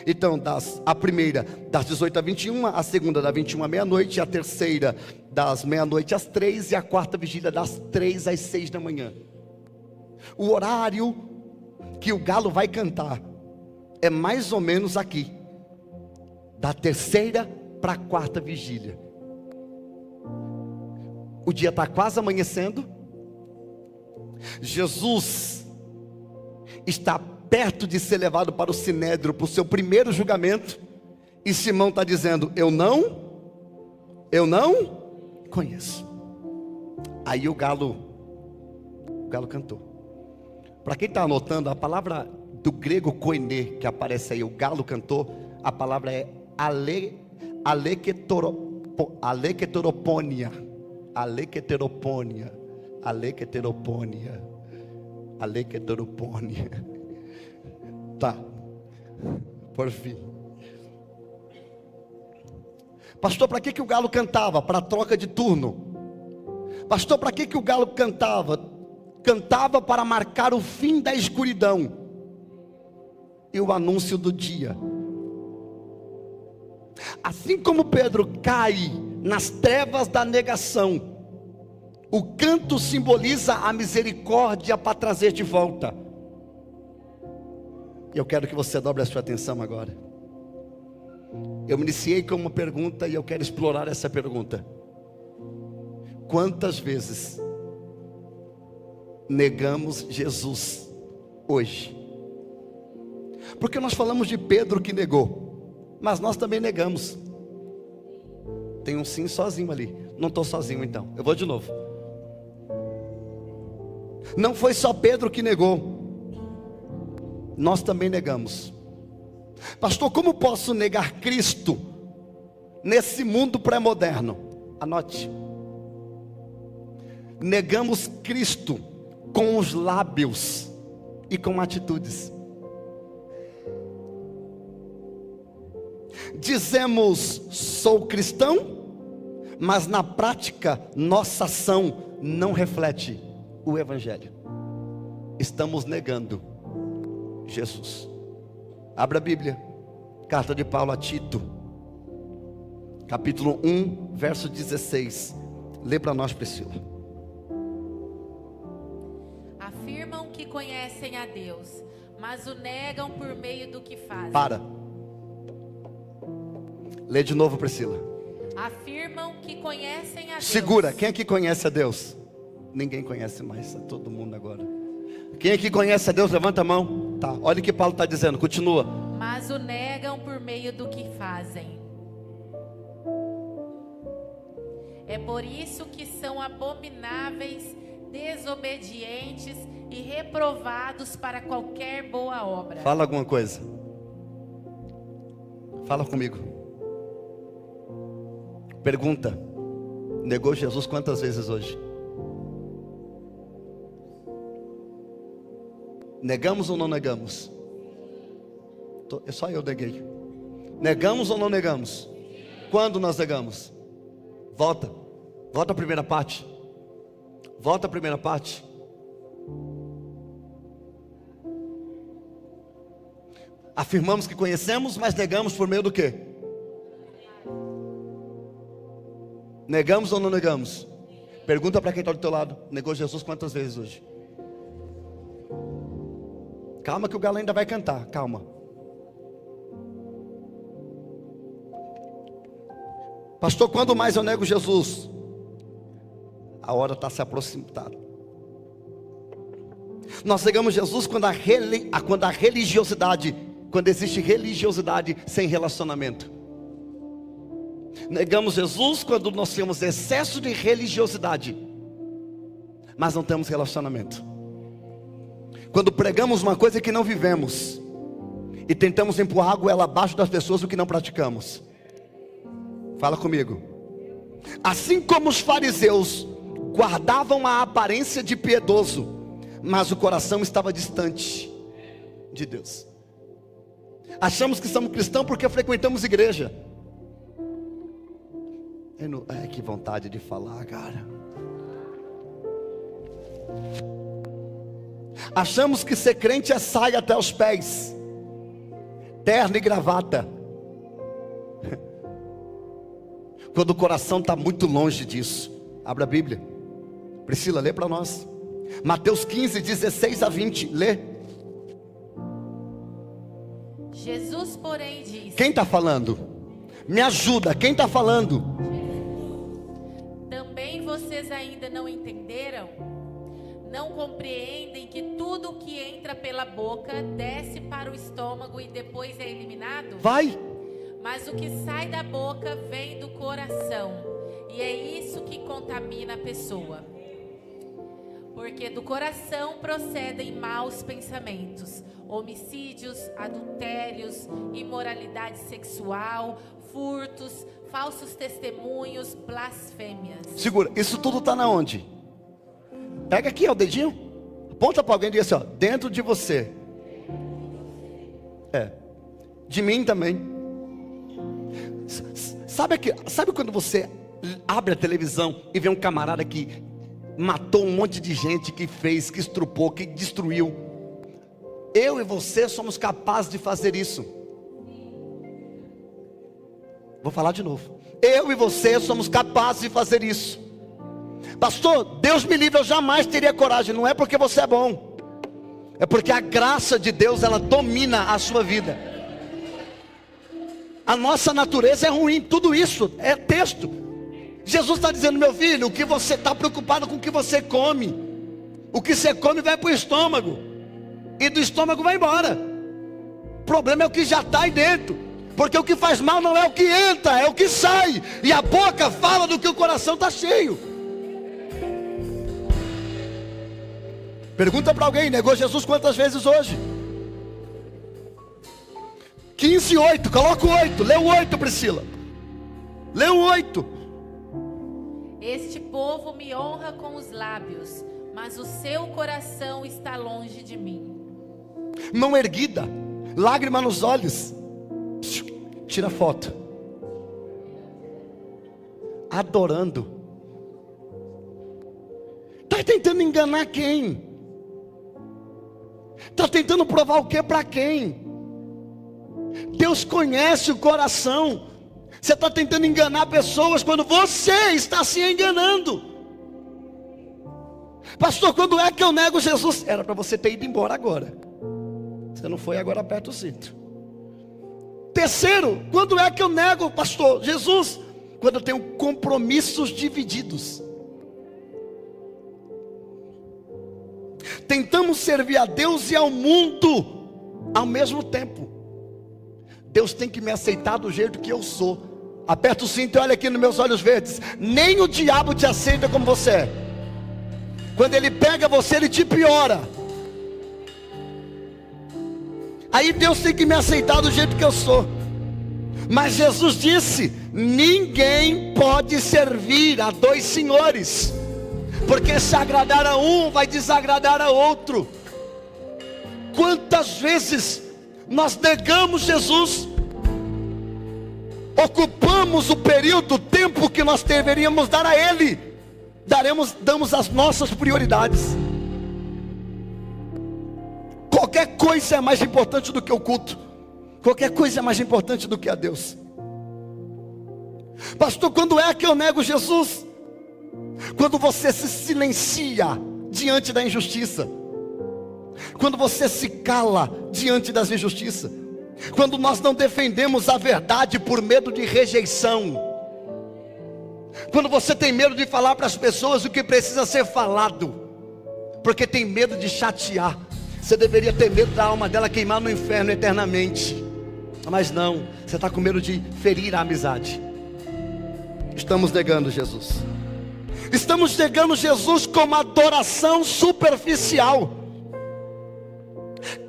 Então, a primeira das 18 às 21, a segunda das 21 à meia-noite, a terceira das meia-noite às 3 e a quarta vigília das 3 às 6 da manhã. O horário que o galo vai cantar é mais ou menos aqui, da terceira para a quarta vigília. O dia está quase amanhecendo. Jesus está perto de ser levado para o Sinédrio, para o seu primeiro julgamento. E Simão está dizendo: eu não conheço. Aí o galo cantou. Para quem está anotando, a palavra do grego koiné, que aparece aí, o galo cantou, a palavra é aleketeropônia. Tá, por fim. Pastor, para que o galo cantava? Para a troca de turno. Pastor, para que o galo cantava? Cantava para marcar o fim da escuridão e o anúncio do dia. Assim como Pedro cai nas trevas da negação, o canto simboliza a misericórdia para trazer de volta. E eu quero que você dobre a sua atenção agora. Eu me iniciei com uma pergunta e eu quero explorar essa pergunta. Quantas vezes negamos Jesus hoje? Porque nós falamos de Pedro que negou, mas nós também negamos. Tem um sim sozinho ali. Não estou sozinho então, eu vou de novo. Não foi só Pedro que negou, nós também negamos. Pastor, como posso negar Cristo nesse mundo pré-moderno? Anote. Negamos Cristo com os lábios e com atitudes. Dizemos: sou cristão, mas na prática nossa ação não reflete o Evangelho. Estamos negando Jesus. Abra a Bíblia, carta de Paulo a Tito, capítulo 1, verso 16. Lê para nós, Priscila. Afirmam que conhecem a Deus, mas o negam por meio do que fazem. Para. Lê de novo, Priscila. Afirmam que conhecem a Deus. Segura, quem aqui conhece a Deus? Ninguém conhece mais, é todo mundo agora. Quem aqui conhece a Deus, levanta a mão. Tá, olha o que Paulo está dizendo, continua. Mas o negam por meio do que fazem. É por isso que são abomináveis, desobedientes e reprovados para qualquer boa obra. Fala alguma coisa. Fala comigo. Pergunta: negou Jesus quantas vezes hoje? Negamos ou não negamos? Só eu neguei. Negamos ou não negamos? Quando nós negamos? Volta a primeira parte. Volta a primeira parte. Afirmamos que conhecemos, mas negamos por meio do quê? Negamos ou não negamos? Pergunta para quem está do teu lado: negou Jesus quantas vezes hoje? Calma que o galo ainda vai cantar, calma. Pastor, quando mais eu nego Jesus? A hora está se aproximando. Nós negamos Jesus quando a religiosidade, quando existe religiosidade sem relacionamento. Negamos Jesus quando nós temos excesso de religiosidade, mas não temos relacionamento. Quando pregamos uma coisa que não vivemos e tentamos empurrar a goela abaixo das pessoas o que não praticamos. Fala comigo. Assim como os fariseus guardavam a aparência de piedoso, mas o coração estava distante de Deus. Achamos que somos cristãos porque frequentamos igreja. Que vontade de falar, cara. Achamos que ser crente é saia até os pés, terno e gravata, quando o coração está muito longe disso. Abra a Bíblia. Priscila, lê para nós. Mateus 15, 16 a 20. Lê. Jesus, porém, disse... Quem está falando? Me ajuda, quem está falando? Também vocês ainda não entenderam? Não compreendem que tudo o que entra pela boca desce para o estômago e depois é eliminado? Vai. Mas o que sai da boca vem do coração, e é isso que contamina a pessoa. Porque do coração procedem maus pensamentos, homicídios, adultérios, imoralidade sexual, furtos, falsos testemunhos, blasfêmias. Segura, isso tudo está na onde? Pega aqui, ó, o dedinho, aponta para alguém e diz assim, ó, dentro de você. De mim também. Sabe quando você abre a televisão e vê um camarada que matou um monte de gente, que fez, que estrupou, que destruiu? Eu e você somos capazes de fazer isso. Vou falar de novo. Eu e você somos capazes de fazer isso. Pastor, Deus me livre, eu jamais teria coragem. Não é porque você é bom, é porque a graça de Deus, ela domina a sua vida. A nossa natureza é ruim, tudo isso é texto. Jesus está dizendo, meu filho, o que você está preocupado com o que você come. O que você come vai para o estômago, e do estômago vai embora. O problema é o que já está aí dentro. Porque o que faz mal não é o que entra, é o que sai. E a boca fala do que o coração está cheio. Pergunta para alguém, negou Jesus quantas vezes hoje? 15, 8, coloca o 8, lê o 8, Priscila. Lê o 8. Este povo me honra com os lábios, mas o seu coração está longe de mim. Mão erguida, lágrima nos olhos. Tira foto. Adorando. Está tentando enganar quem? Está tentando provar o que para quem? Deus conhece o coração. Você está tentando enganar pessoas quando você está se enganando. Pastor, quando é que eu nego Jesus? Era para você ter ido embora agora. Você não foi, agora aperta o cinto. Terceiro, quando é que eu nego, pastor, Jesus? Quando eu tenho compromissos divididos. Tentamos servir a Deus e ao mundo ao mesmo tempo. Deus tem que me aceitar do jeito que eu sou. Aperta o cinto e olha aqui nos meus olhos verdes. Nem o diabo te aceita como você é. Quando ele pega você, ele te piora. Aí Deus tem que me aceitar do jeito que eu sou. Mas Jesus disse, ninguém pode servir a dois senhores, porque se agradar a um, vai desagradar a outro. Quantas vezes nós negamos Jesus, ocupamos o período, o tempo que nós deveríamos dar a Ele, damos as nossas prioridades. Qualquer coisa é mais importante do que o culto. Qualquer coisa é mais importante do que a Deus. Pastor, quando é que eu nego Jesus? Quando você se silencia diante da injustiça. Quando você se cala diante das injustiças. Quando nós não defendemos a verdade por medo de rejeição. Quando você tem medo de falar para as pessoas o que precisa ser falado, porque tem medo de chatear. Você deveria ter medo da alma dela queimar no inferno eternamente. Mas não, você está com medo de ferir a amizade. Estamos negando Jesus. Estamos negando Jesus como adoração superficial.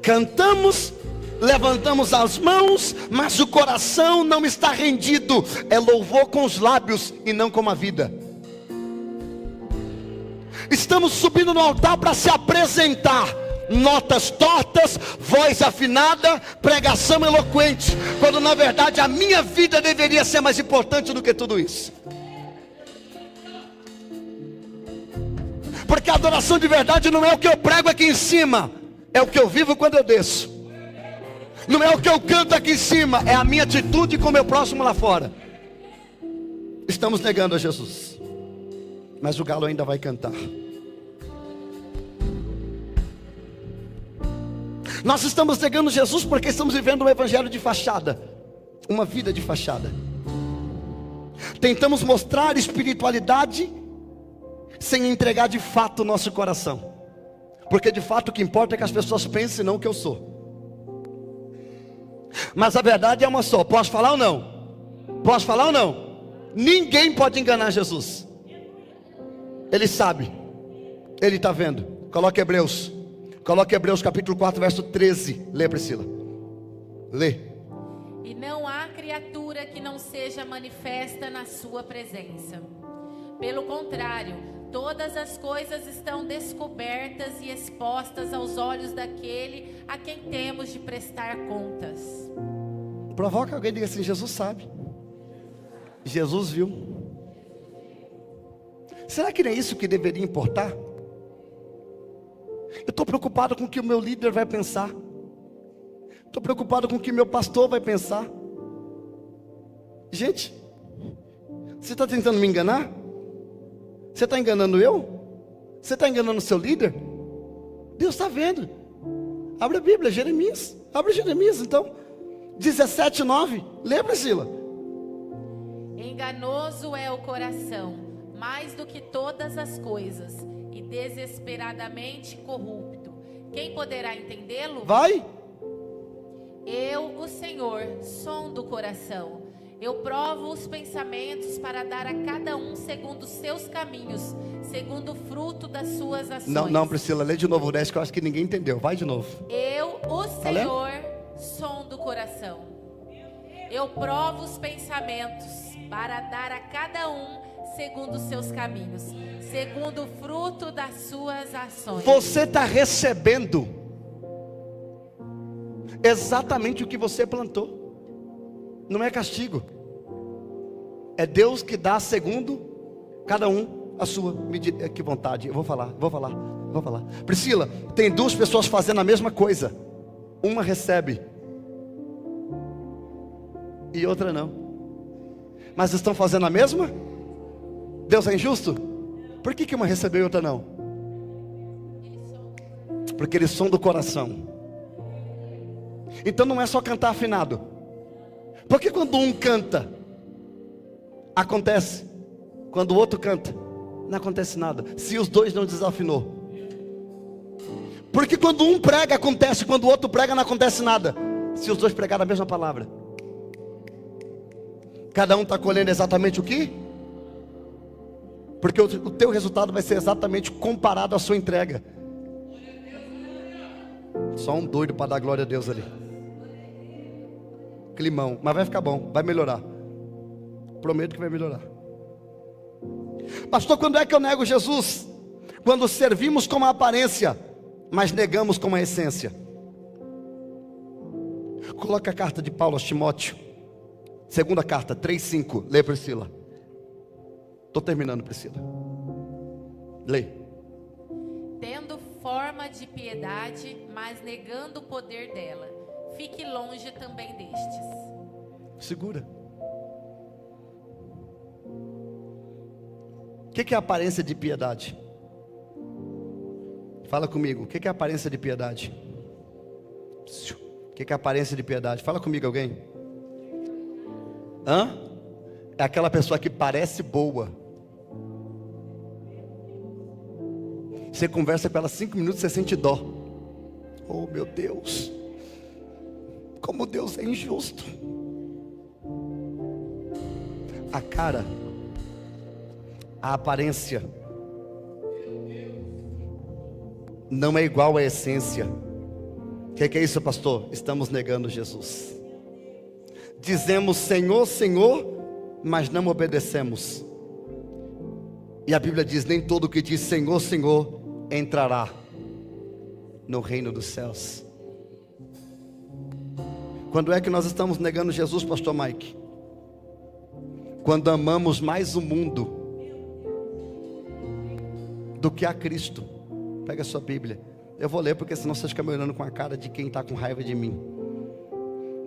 Cantamos, levantamos as mãos, mas o coração não está rendido. É louvor com os lábios e não com a vida. Estamos subindo no altar para se apresentar, notas tortas, voz afinada, pregação eloquente, quando na verdade a minha vida deveria ser mais importante do que tudo isso. Porque a adoração de verdade não é o que eu prego aqui em cima, é o que eu vivo quando eu desço. Não é o que eu canto aqui em cima, é a minha atitude com o meu próximo lá fora. Estamos negando a Jesus, mas o galo ainda vai cantar. Nós estamos negando Jesus porque estamos vivendo um evangelho de fachada, uma vida de fachada. Tentamos mostrar espiritualidade sem entregar de fato o nosso coração, porque de fato o que importa é que as pessoas pensem não o que eu sou. Mas a verdade é uma só. Posso falar ou não? Posso falar ou não? Ninguém pode enganar Jesus. Ele sabe, Ele está vendo. Coloque Hebreus capítulo 4 verso 13. Lê, Priscila, lê. E não há criatura que não seja manifesta na sua presença. Pelo contrário, todas as coisas estão descobertas e expostas aos olhos daquele a quem temos de prestar contas. Provoca alguém e diga assim: Jesus sabe, Jesus viu. Será que não é isso que deveria importar? Eu estou preocupado com o que o meu líder vai pensar. Estou preocupado com o que meu pastor vai pensar. Gente, você está tentando me enganar? Você está enganando eu? Você está enganando o seu líder? Deus está vendo. Abre a Bíblia, Jeremias. Abre Jeremias então 17:9. Lê, Priscila. Enganoso é o coração, mais do que todas as coisas, e desesperadamente corrupto. Quem poderá entendê-lo? Vai. Eu, o Senhor, sondo o coração. Eu provo os pensamentos para dar a cada um segundo os seus caminhos, segundo o fruto das suas ações. Não, Priscila, lê de novo o 10 que eu acho que ninguém entendeu. Vai de novo. Eu, o Senhor, sondo o coração. Eu provo os pensamentos para dar a cada um segundo os seus caminhos, segundo o fruto das suas ações. Você está recebendo exatamente o que você plantou. Não é castigo. É Deus que dá segundo cada um a sua medida. Que vontade. Eu vou falar. Priscila, tem duas pessoas fazendo a mesma coisa. Uma recebe e outra não. Mas estão fazendo a mesma? Deus é injusto? Por que uma recebeu e outra não? Porque eles são do coração. Então não é só cantar afinado. Porque quando um canta, acontece. Quando o outro canta, não acontece nada. Se os dois não desafinou. Porque quando um prega, acontece. Quando o outro prega, não acontece nada. Se os dois pregarem a mesma palavra. Cada um está colhendo exatamente o que? Porque o teu resultado vai ser exatamente comparado à sua entrega. Só um doido para dar glória a Deus ali. Climão, mas vai ficar bom, vai melhorar. Prometo que vai melhorar. Pastor, quando é que eu nego Jesus? Quando servimos com a aparência, mas negamos com a essência. Coloca a carta de Paulo a Timóteo, segunda carta, 3:5. Lê, Priscila. Estou terminando, Priscila. Lê. Tendo forma de piedade, mas negando o poder dela. Fique longe também destes. Segura. O que é a aparência de piedade? Fala comigo. O que é a aparência de piedade? O que é a aparência de piedade? Fala comigo, alguém. É aquela pessoa que parece boa. Você conversa com ela 5 minutos, você sente dó. Oh, meu Deus. Como Deus é injusto. A cara, a aparência não é igual à essência. O que é isso, pastor? Estamos negando Jesus. Dizemos Senhor, Senhor, mas não obedecemos. E a Bíblia diz: nem todo que diz Senhor, Senhor entrará no reino dos céus. Quando é que nós estamos negando Jesus, pastor Mike? Quando amamos mais o mundo do que a Cristo. Pega a sua Bíblia. Eu vou ler porque senão você fica me olhando com a cara de quem está com raiva de mim.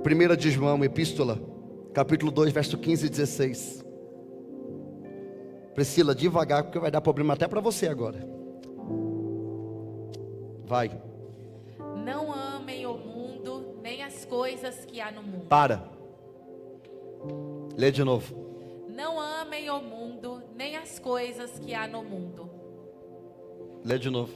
1 de João, Epístola, capítulo 2, verso 15 e 16. Priscila, devagar, porque vai dar problema até para você agora. Vai. Não amem o mundo, nem as coisas que há no mundo. Para. Lê de novo. Não amem o mundo, nem as coisas que há no mundo. Lê de novo.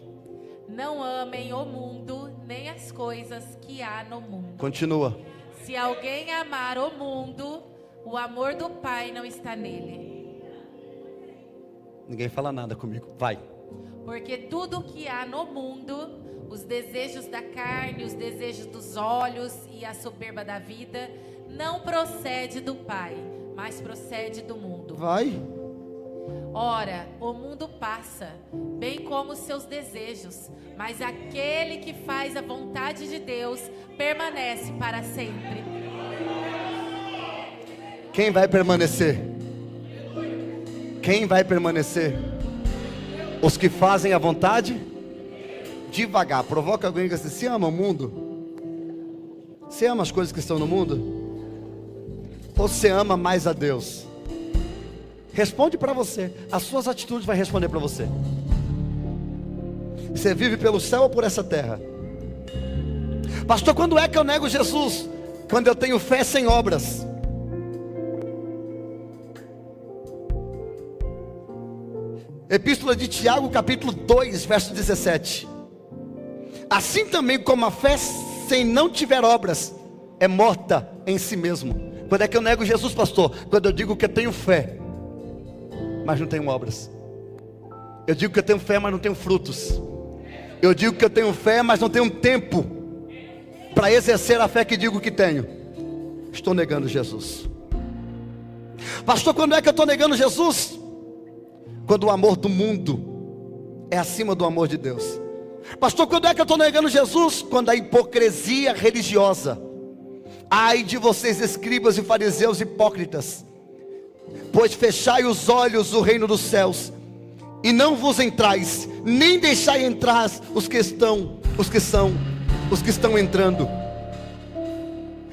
Não amem o mundo, nem as coisas que há no mundo. Continua. Se alguém amar o mundo, o amor do Pai não está nele. Ninguém fala nada comigo. Vai. Porque tudo que há no mundo, os desejos da carne, os desejos dos olhos e a soberba da vida, não procede do Pai, mas procede do mundo. Vai. Ora, o mundo passa, bem como os seus desejos, mas aquele que faz a vontade de Deus permanece para sempre. Quem vai permanecer? Quem vai permanecer? Os que fazem a vontade? Devagar. Provoca alguém que diz assim: você ama o mundo? Você ama as coisas que estão no mundo? Ou você ama mais a Deus? Responde para você. As suas atitudes vão responder para você. Você vive pelo céu ou por essa terra? Pastor, quando é que eu nego Jesus? Quando eu tenho fé sem obras. Epístola de Tiago, capítulo 2, verso 17. Assim também como a fé sem não tiver obras é morta em si mesmo. Quando é que eu nego Jesus, pastor? Quando eu digo que eu tenho fé, mas não tenho obras. Eu digo que eu tenho fé, mas não tenho frutos. Eu digo que eu tenho fé, mas não tenho tempo para exercer a fé que digo que tenho. Estou negando Jesus. Pastor, quando é que eu estou negando Jesus? Quando o amor do mundo é acima do amor de Deus. Pastor, quando é que eu estou negando Jesus? Quando a hipocrisia religiosa. Ai de vocês, escribas e fariseus hipócritas, pois fechai os olhos do reino dos céus, e não vos entrais, nem deixai entrar os que estão entrando.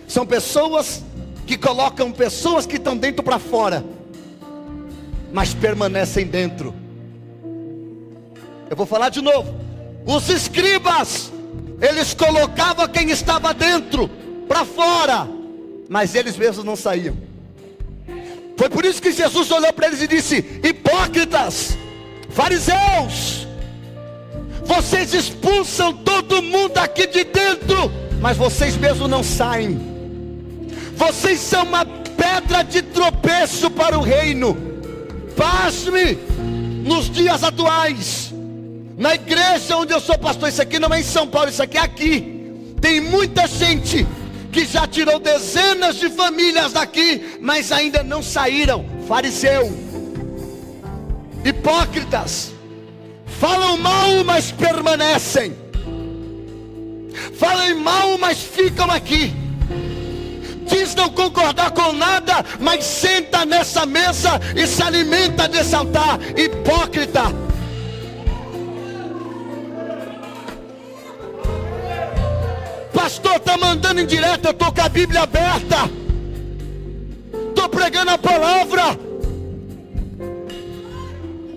São pessoas que colocam pessoas que estão dentro para fora, mas permanecem dentro. Eu vou falar de novo. Os escribas, eles colocavam quem estava dentro para fora, mas eles mesmos não saíam. Foi por isso que Jesus olhou para eles e disse: hipócritas, fariseus, vocês expulsam todo mundo aqui de dentro, mas vocês mesmos não saem. Vocês são uma pedra de tropeço para o reino. Pasme, nos dias atuais, na igreja onde eu sou pastor, isso aqui não é em São Paulo, isso aqui é aqui. Tem muita gente que já tirou dezenas de famílias daqui, mas ainda não saíram. Fariseu, hipócritas, falam mal, mas permanecem. Falam mal, mas ficam aqui. Diz não concordar com nada, mas senta nessa mesa e se alimenta desse altar. Hipócrita. Pastor, está mandando em direto, eu estou com a Bíblia aberta, estou pregando a palavra.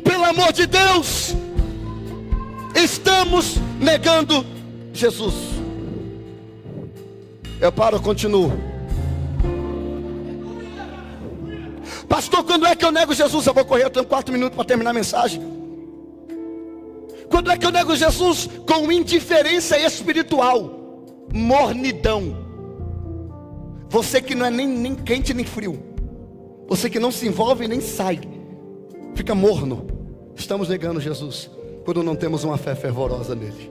Pelo amor de Deus, estamos negando Jesus. Eu paro, eu continuo. Pastor, quando é que eu nego Jesus? Eu vou correr, eu tenho 4 minutos para terminar a mensagem. Quando é que eu nego Jesus? Com indiferença espiritual, mornidão. Você que não é nem quente nem frio, você que não se envolve nem sai, fica morno. Estamos negando Jesus quando não temos uma fé fervorosa nele.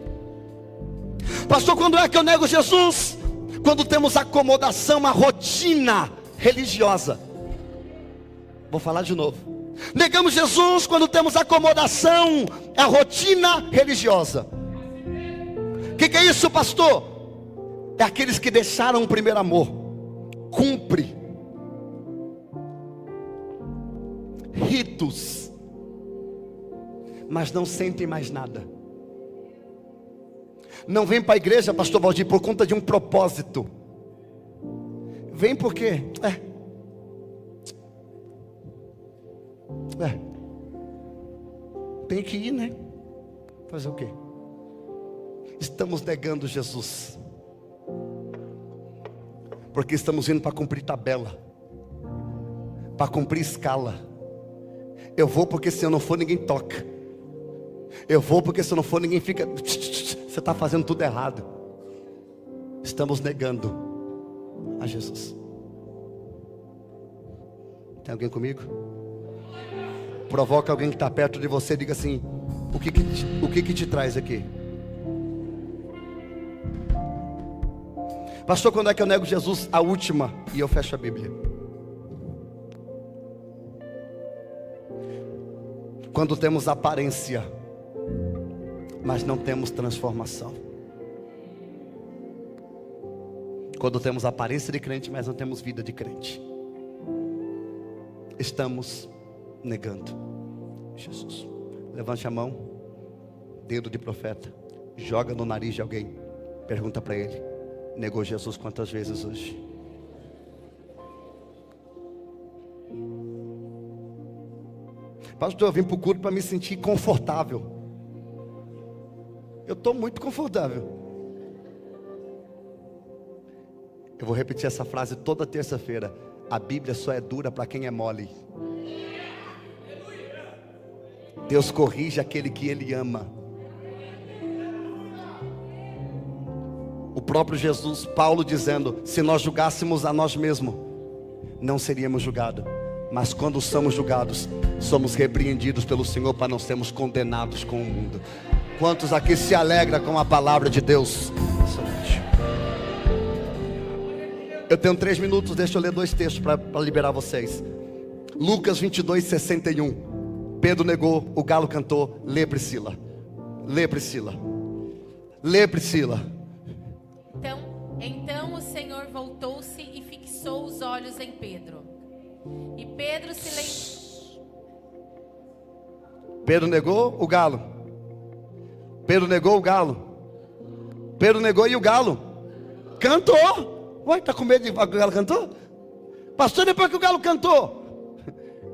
Pastor, quando é que eu nego Jesus? Quando temos acomodação, uma rotina religiosa. Vou falar de novo. Negamos Jesus quando temos acomodação, a rotina religiosa. O que é isso, pastor? É aqueles que deixaram o primeiro amor. Cumpre ritos, mas não sentem mais nada. Não vem para a igreja, pastor Valdir, por conta de um propósito. Vem porque tem que ir, né? Fazer o quê? Estamos negando Jesus, porque estamos indo para cumprir tabela, para cumprir escala. Eu vou porque se eu não for ninguém toca. Eu vou porque se eu não for ninguém fica. Você está fazendo tudo errado. Estamos negando a Jesus. Tem alguém comigo? Provoca alguém que está perto de você. Diga assim: o que te traz aqui? Pastor, quando é que eu nego Jesus? A última. E eu fecho a Bíblia. Quando temos aparência, mas não temos transformação. Quando temos aparência de crente, mas não temos vida de crente. Estamos negando Jesus. Levante a mão, dedo de profeta, joga no nariz de alguém, pergunta para ele: negou Jesus quantas vezes hoje? Pastor, eu vim para o culto para me sentir confortável. Eu estou muito confortável. Eu vou repetir essa frase toda terça-feira: a Bíblia só é dura para quem é mole. Deus corrige aquele que Ele ama. O próprio Jesus, Paulo dizendo: se nós julgássemos a nós mesmos, não seríamos julgados. Mas quando somos julgados, somos repreendidos pelo Senhor para não sermos condenados com o mundo. Quantos aqui se alegram com a palavra de Deus? Eu tenho 3 minutos, deixa eu ler 2 textos para liberar vocês. Lucas 22, 61. Pedro negou, o galo cantou. Lê, Priscila. Lê, Priscila. Lê, Priscila. Então o Senhor voltou-se e fixou os olhos em Pedro. E Pedro se lembrou. Pedro negou o galo. Pedro negou o galo. Pedro negou e o galo cantou. Ué, está com medo de que o galo cantou? Pastor, depois que o galo cantou,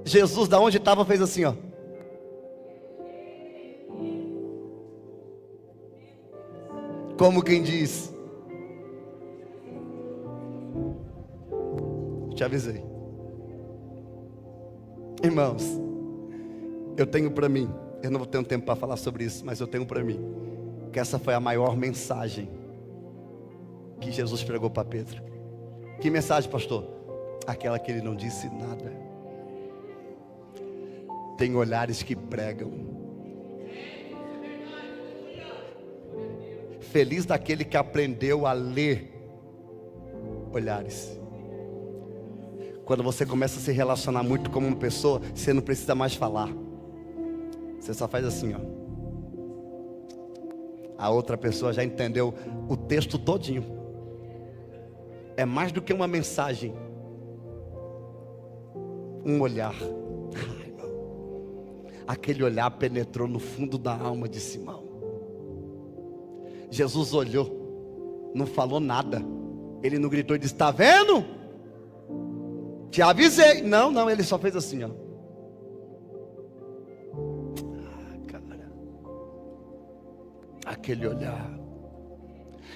Jesus, da onde estava, fez assim, ó. Como quem diz: te avisei. Irmãos, eu tenho para mim, eu não vou ter tempo para falar sobre isso, mas eu tenho para mim que essa foi a maior mensagem que Jesus pregou para Pedro. Que mensagem, pastor? Aquela que ele não disse nada. Tem olhares que pregam. Feliz daquele que aprendeu a ler olhares. Quando você começa a se relacionar muito com uma pessoa, você não precisa mais falar. Você só faz assim, ó. A outra pessoa já entendeu o texto todinho. É mais do que uma mensagem. Um olhar. Aquele olhar penetrou no fundo da alma de Simão. Jesus olhou, não falou nada. Ele não gritou e disse: está vendo? Te avisei. Não, ele só fez assim, ó. Cara. Aquele olhar.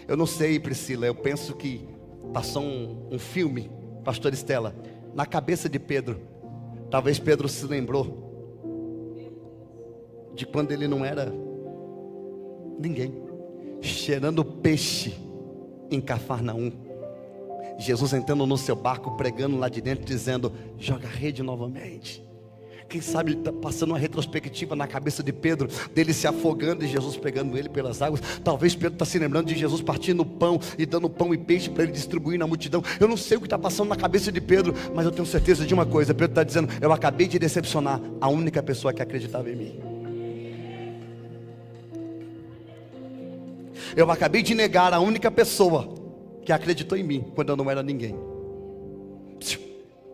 Eu não sei, Priscila, eu penso que passou um filme, pastor Estela, na cabeça de Pedro. Talvez Pedro se lembrou de quando ele não era ninguém, cheirando peixe em Cafarnaum. Jesus entrando no seu barco, pregando lá de dentro, dizendo: joga a rede novamente. Quem sabe ele está passando uma retrospectiva na cabeça de Pedro, dele se afogando e Jesus pegando ele pelas águas. Talvez Pedro está se lembrando de Jesus partindo pão e dando pão e peixe para ele distribuir na multidão. Eu não sei o que está passando na cabeça de Pedro, mas eu tenho certeza de uma coisa: Pedro está dizendo: eu acabei de decepcionar a única pessoa que acreditava em mim. Eu acabei de negar a única pessoa que acreditou em mim quando eu não era ninguém.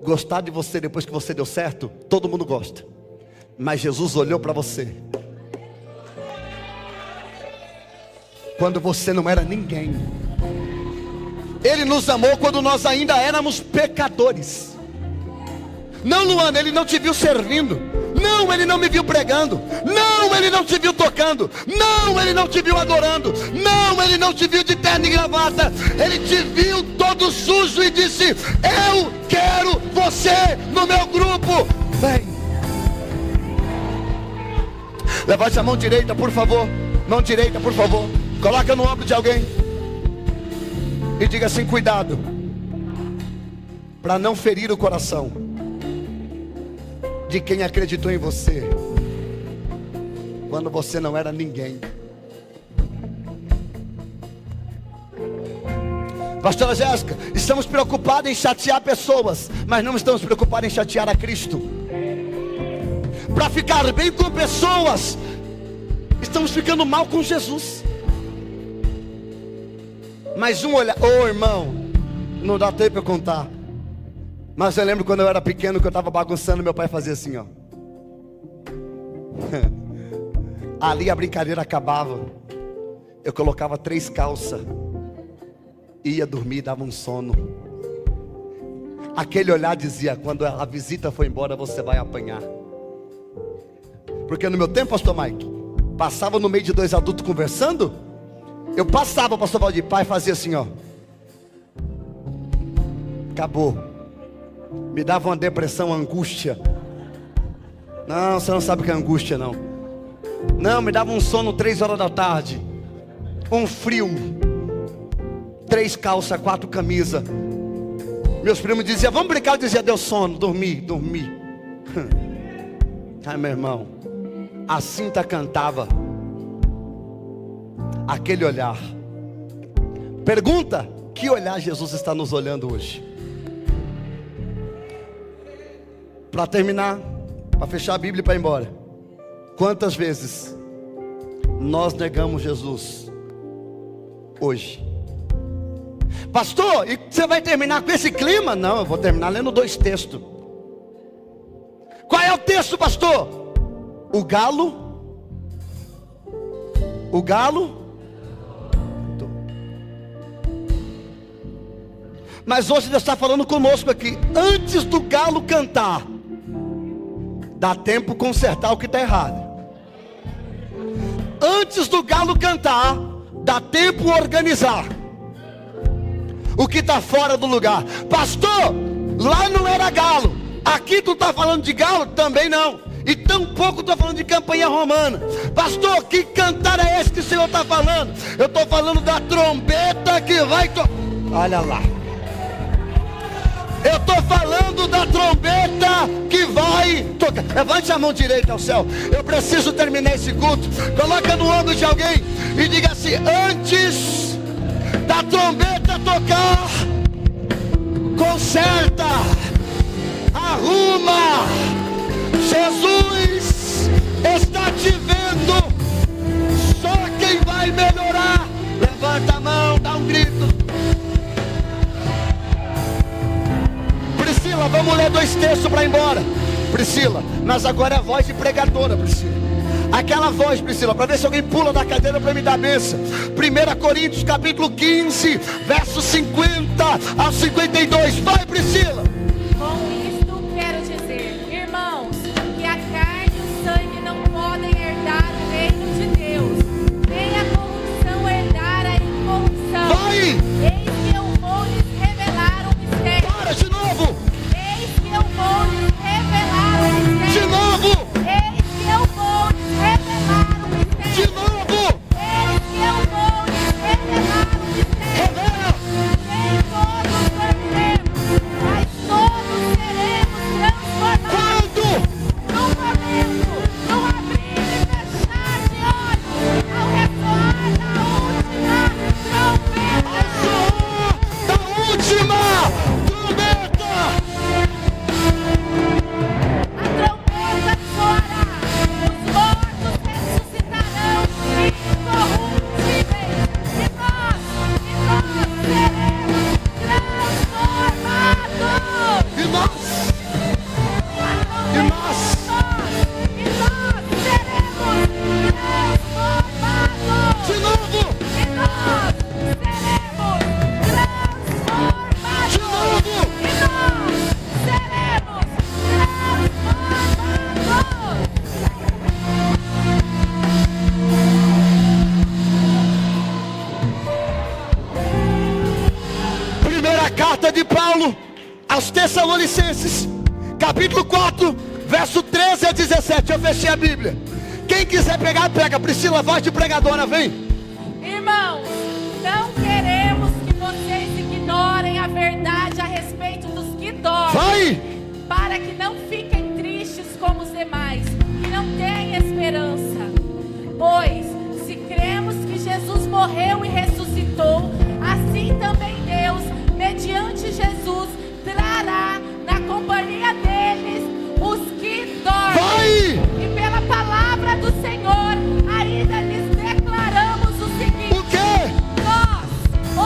Gostar de você depois que você deu certo, todo mundo gosta. Mas Jesus olhou para você quando você não era ninguém. Ele nos amou quando nós ainda éramos pecadores. Não, Luana, Ele não te viu servindo. Não, Ele não me viu pregando. Não, Ele não te viu tocando. Não, Ele não te viu adorando. Não, Ele não te viu de terno e gravata. Ele te viu todo sujo e disse: eu quero você no meu grupo. Vem. Levante a mão direita, por favor. Mão direita, por favor. Coloca no ombro de alguém e diga assim: cuidado para não ferir o coração de quem acreditou em você quando você não era ninguém. Pastora Jéssica, estamos preocupados em chatear pessoas, mas não estamos preocupados em chatear a Cristo. Para ficar bem com pessoas, estamos ficando mal com Jesus. Mas um olhar, ô irmão, não dá tempo para eu contar. Mas eu lembro quando eu era pequeno, que eu estava bagunçando, meu pai fazia assim, ó. Ali a brincadeira acabava. Eu colocava 3 calças, ia dormir, dava um sono. Aquele olhar dizia: quando a visita foi embora, você vai apanhar. Porque no meu tempo, pastor Mike, passava no meio de 2 adultos conversando, eu passava, pastor Valdir, pai fazia assim, ó. Acabou. Me dava uma depressão, uma angústia. Não, você não sabe o que é angústia, não. Não, me dava um sono 3 horas da tarde. Um frio. 3 calças, 4 camisas. Meus primos diziam: vamos brincar. Eu dizia: deu sono, dormi. Ai, meu irmão, a cinta cantava. Aquele olhar. Pergunta: que olhar Jesus está nos olhando hoje? Para terminar, para fechar a Bíblia e para ir embora. Quantas vezes nós negamos Jesus hoje? Pastor, e você vai terminar com esse clima? Não, eu vou terminar lendo 2 textos. Qual é o texto, pastor? O galo. Mas hoje Deus está falando conosco aqui. Antes do galo cantar, dá tempo consertar o que está errado. Antes do galo cantar, dá tempo organizar o que está fora do lugar. Pastor, lá não era galo. Aqui tu está falando de galo? Também não. E tampouco estou falando de campanha romana. Pastor, que cantar é esse que o Senhor está falando? Eu estou falando da trombeta que vai olha lá. Eu estou falando da trombeta que vai tocar. Levante a mão direita ao céu. Eu preciso terminar esse culto. Coloca no ombro de alguém e diga assim: antes da trombeta tocar, conserta, arruma. Jesus está te vendo. Só quem vai melhorar. Levanta a mão, dá um grito. Priscila, vamos ler 2 textos para ir embora. Priscila, mas agora é a voz de pregadora, Priscila. Aquela voz, Priscila, para ver se alguém pula da cadeira para me dar a bênção. 1 Coríntios capítulo 15, versos 50 ao 52. Vai, Priscila. Com isto quero dizer, irmãos, que a carne e o sangue não podem herdar o reino de Deus, nem a corrupção herdar a incorrupção. Vai! Eis que eu vou lhes revelar um mistério. Para de novo! Eis que eu vou lhes revelar um mistério. De novo! Eis que eu vou lhes revelar um mistério. De novo! Eis que eu vou lhes revelar um mistério. Revela! Nem todos dormiremos, mas todos Tessalonicenses, capítulo 4, verso 13 a 17. Eu fechei a Bíblia. Quem quiser pegar, pega. Priscila, voz de pregadora, vem. Irmãos, não queremos que vocês ignorem a verdade a respeito dos que dormem. Vai! Para que não fiquem tristes como os demais, que não têm esperança. Pois, se cremos que Jesus morreu e ressuscitou, assim também Deus, mediante Jesus, trará na companhia deles os que dormem. Vai! E pela palavra do Senhor, ainda lhes declaramos o seguinte: O quê? nós,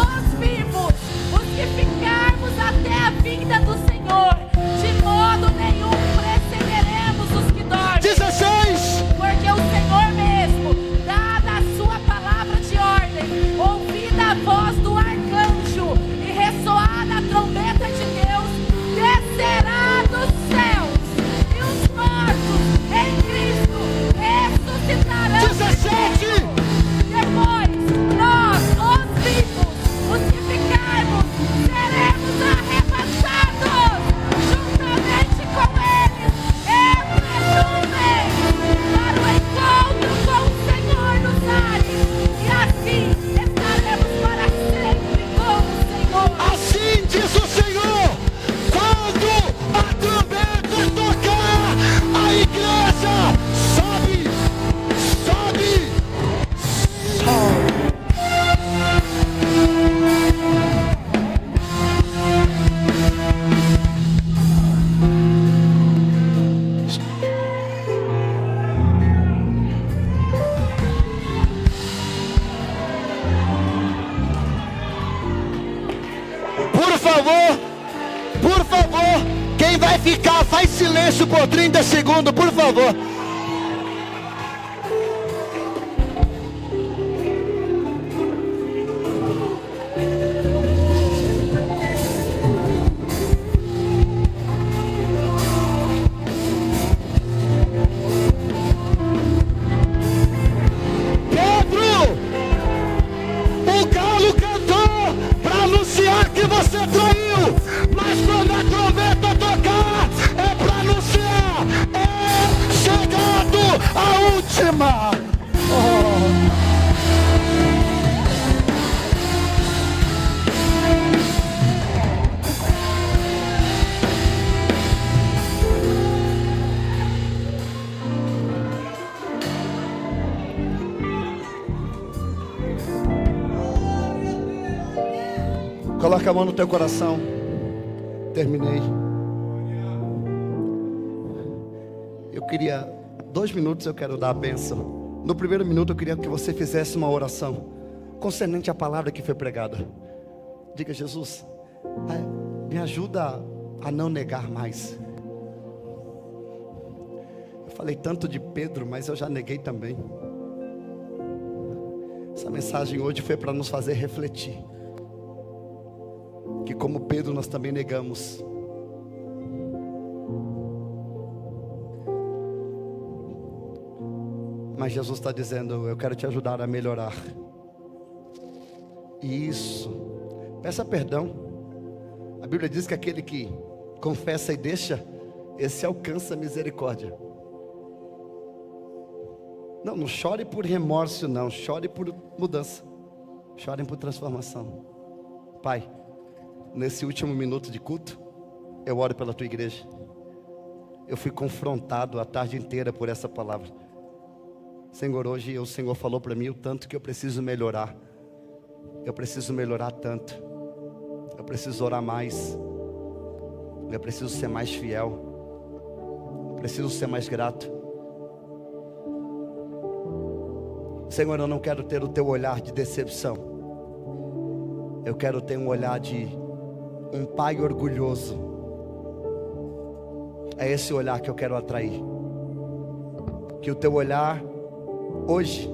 os vivos, os que ficarmos até a vinda do Senhor, de modo nenhum precederemos os que dormem. 16. Porque o Senhor mesmo, dada a sua palavra de ordem, ouvida a voz do arcanjo e ressoada a trombeta de Deus, descerá dos céus, e os mortos em Cristo ressuscitarão. 17. Depois, nós, os vivos, os que ficarmos, seremos arrebatados juntamente com eles entre nuvens para o encontro com o Senhor nos ares, e assim estaremos para sempre com o Senhor. Assim diz o Senhor: quando a trombeta tocar, a igreja sobe, sobe, sobe. Por favor, quem vai ficar, faz silêncio por 30 segundos, por favor. Pedro, o galo cantou para anunciar que você traiu, mas quando a trombeta tocar, é para anunciar, é chegado a última. Coloca a mão no teu coração. Terminei. Eu queria 2 minutos, eu quero dar a bênção. No primeiro minuto eu queria que você fizesse uma oração concernente à palavra que foi pregada. Diga: Jesus, me ajuda a não negar mais. Eu falei tanto de Pedro, mas eu já neguei também. Essa mensagem hoje foi para nos fazer refletir que, como Pedro, nós também negamos. Mas Jesus está dizendo: eu quero te ajudar a melhorar. E isso, peça perdão. A Bíblia diz que aquele que confessa e deixa, esse alcança a misericórdia. Não chore por remorso, não. Chore por mudança. Chore por transformação. Pai, nesse último minuto de culto, eu oro pela tua igreja. Eu fui confrontado a tarde inteira por essa palavra. Senhor, hoje o Senhor falou para mim o tanto que eu preciso melhorar. Eu preciso melhorar tanto. Eu preciso orar mais. Eu preciso ser mais fiel. Eu preciso ser mais grato. Senhor, eu não quero ter o teu olhar de decepção. Eu quero ter um olhar de um pai orgulhoso. É esse olhar que eu quero atrair. Que o teu olhar hoje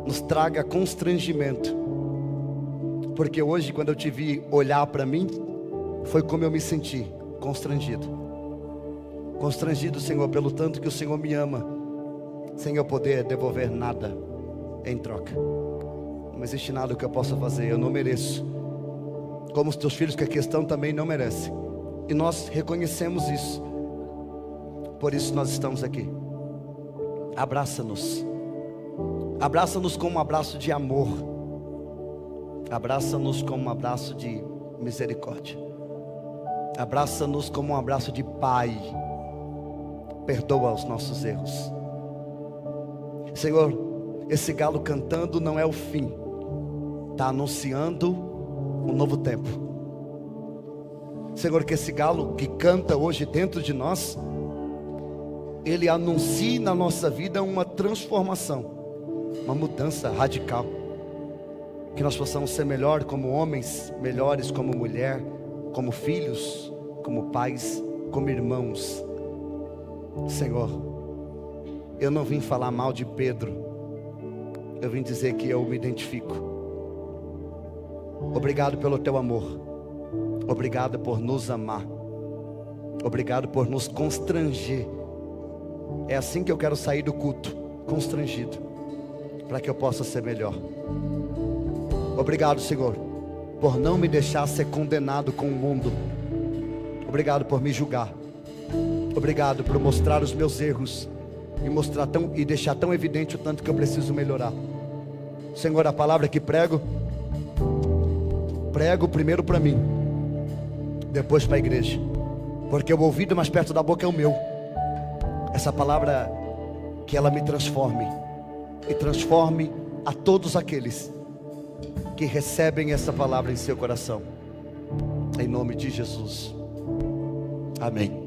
nos traga constrangimento. Porque hoje, quando eu te vi olhar para mim, foi como eu me senti, constrangido. Constrangido, Senhor, pelo tanto que o Senhor me ama, sem eu poder devolver nada em troca. Não existe nada que eu possa fazer, eu não mereço. Como os teus filhos que a questão também não merecem. E nós reconhecemos isso. Por isso nós estamos aqui. Abraça-nos. Abraça-nos com um abraço de amor. Abraça-nos com um abraço de misericórdia. Abraça-nos como um abraço de Pai. Perdoa os nossos erros. Senhor, esse galo cantando não é o fim. Está anunciando um novo tempo. Senhor, que esse galo que canta hoje dentro de nós, ele anuncie na nossa vida uma transformação, uma mudança radical. Que nós possamos ser melhor como homens, melhores como mulher, como filhos, como pais, como irmãos. Senhor, eu não vim falar mal de Pedro, eu vim dizer que eu me identifico. Obrigado pelo teu amor. Obrigado por nos amar. Obrigado por nos constranger. É assim que eu quero sair do culto, constrangido, para que eu possa ser melhor. Obrigado, Senhor, por não me deixar ser condenado com o mundo. Obrigado por me julgar. Obrigado por mostrar os meus erros e deixar tão evidente o tanto que eu preciso melhorar. Senhor, a palavra que prego primeiro para mim, depois para a igreja, porque o ouvido mais perto da boca é o meu. Essa palavra, que ela me transforme e transforme a todos aqueles que recebem essa palavra em seu coração, em nome de Jesus, amém.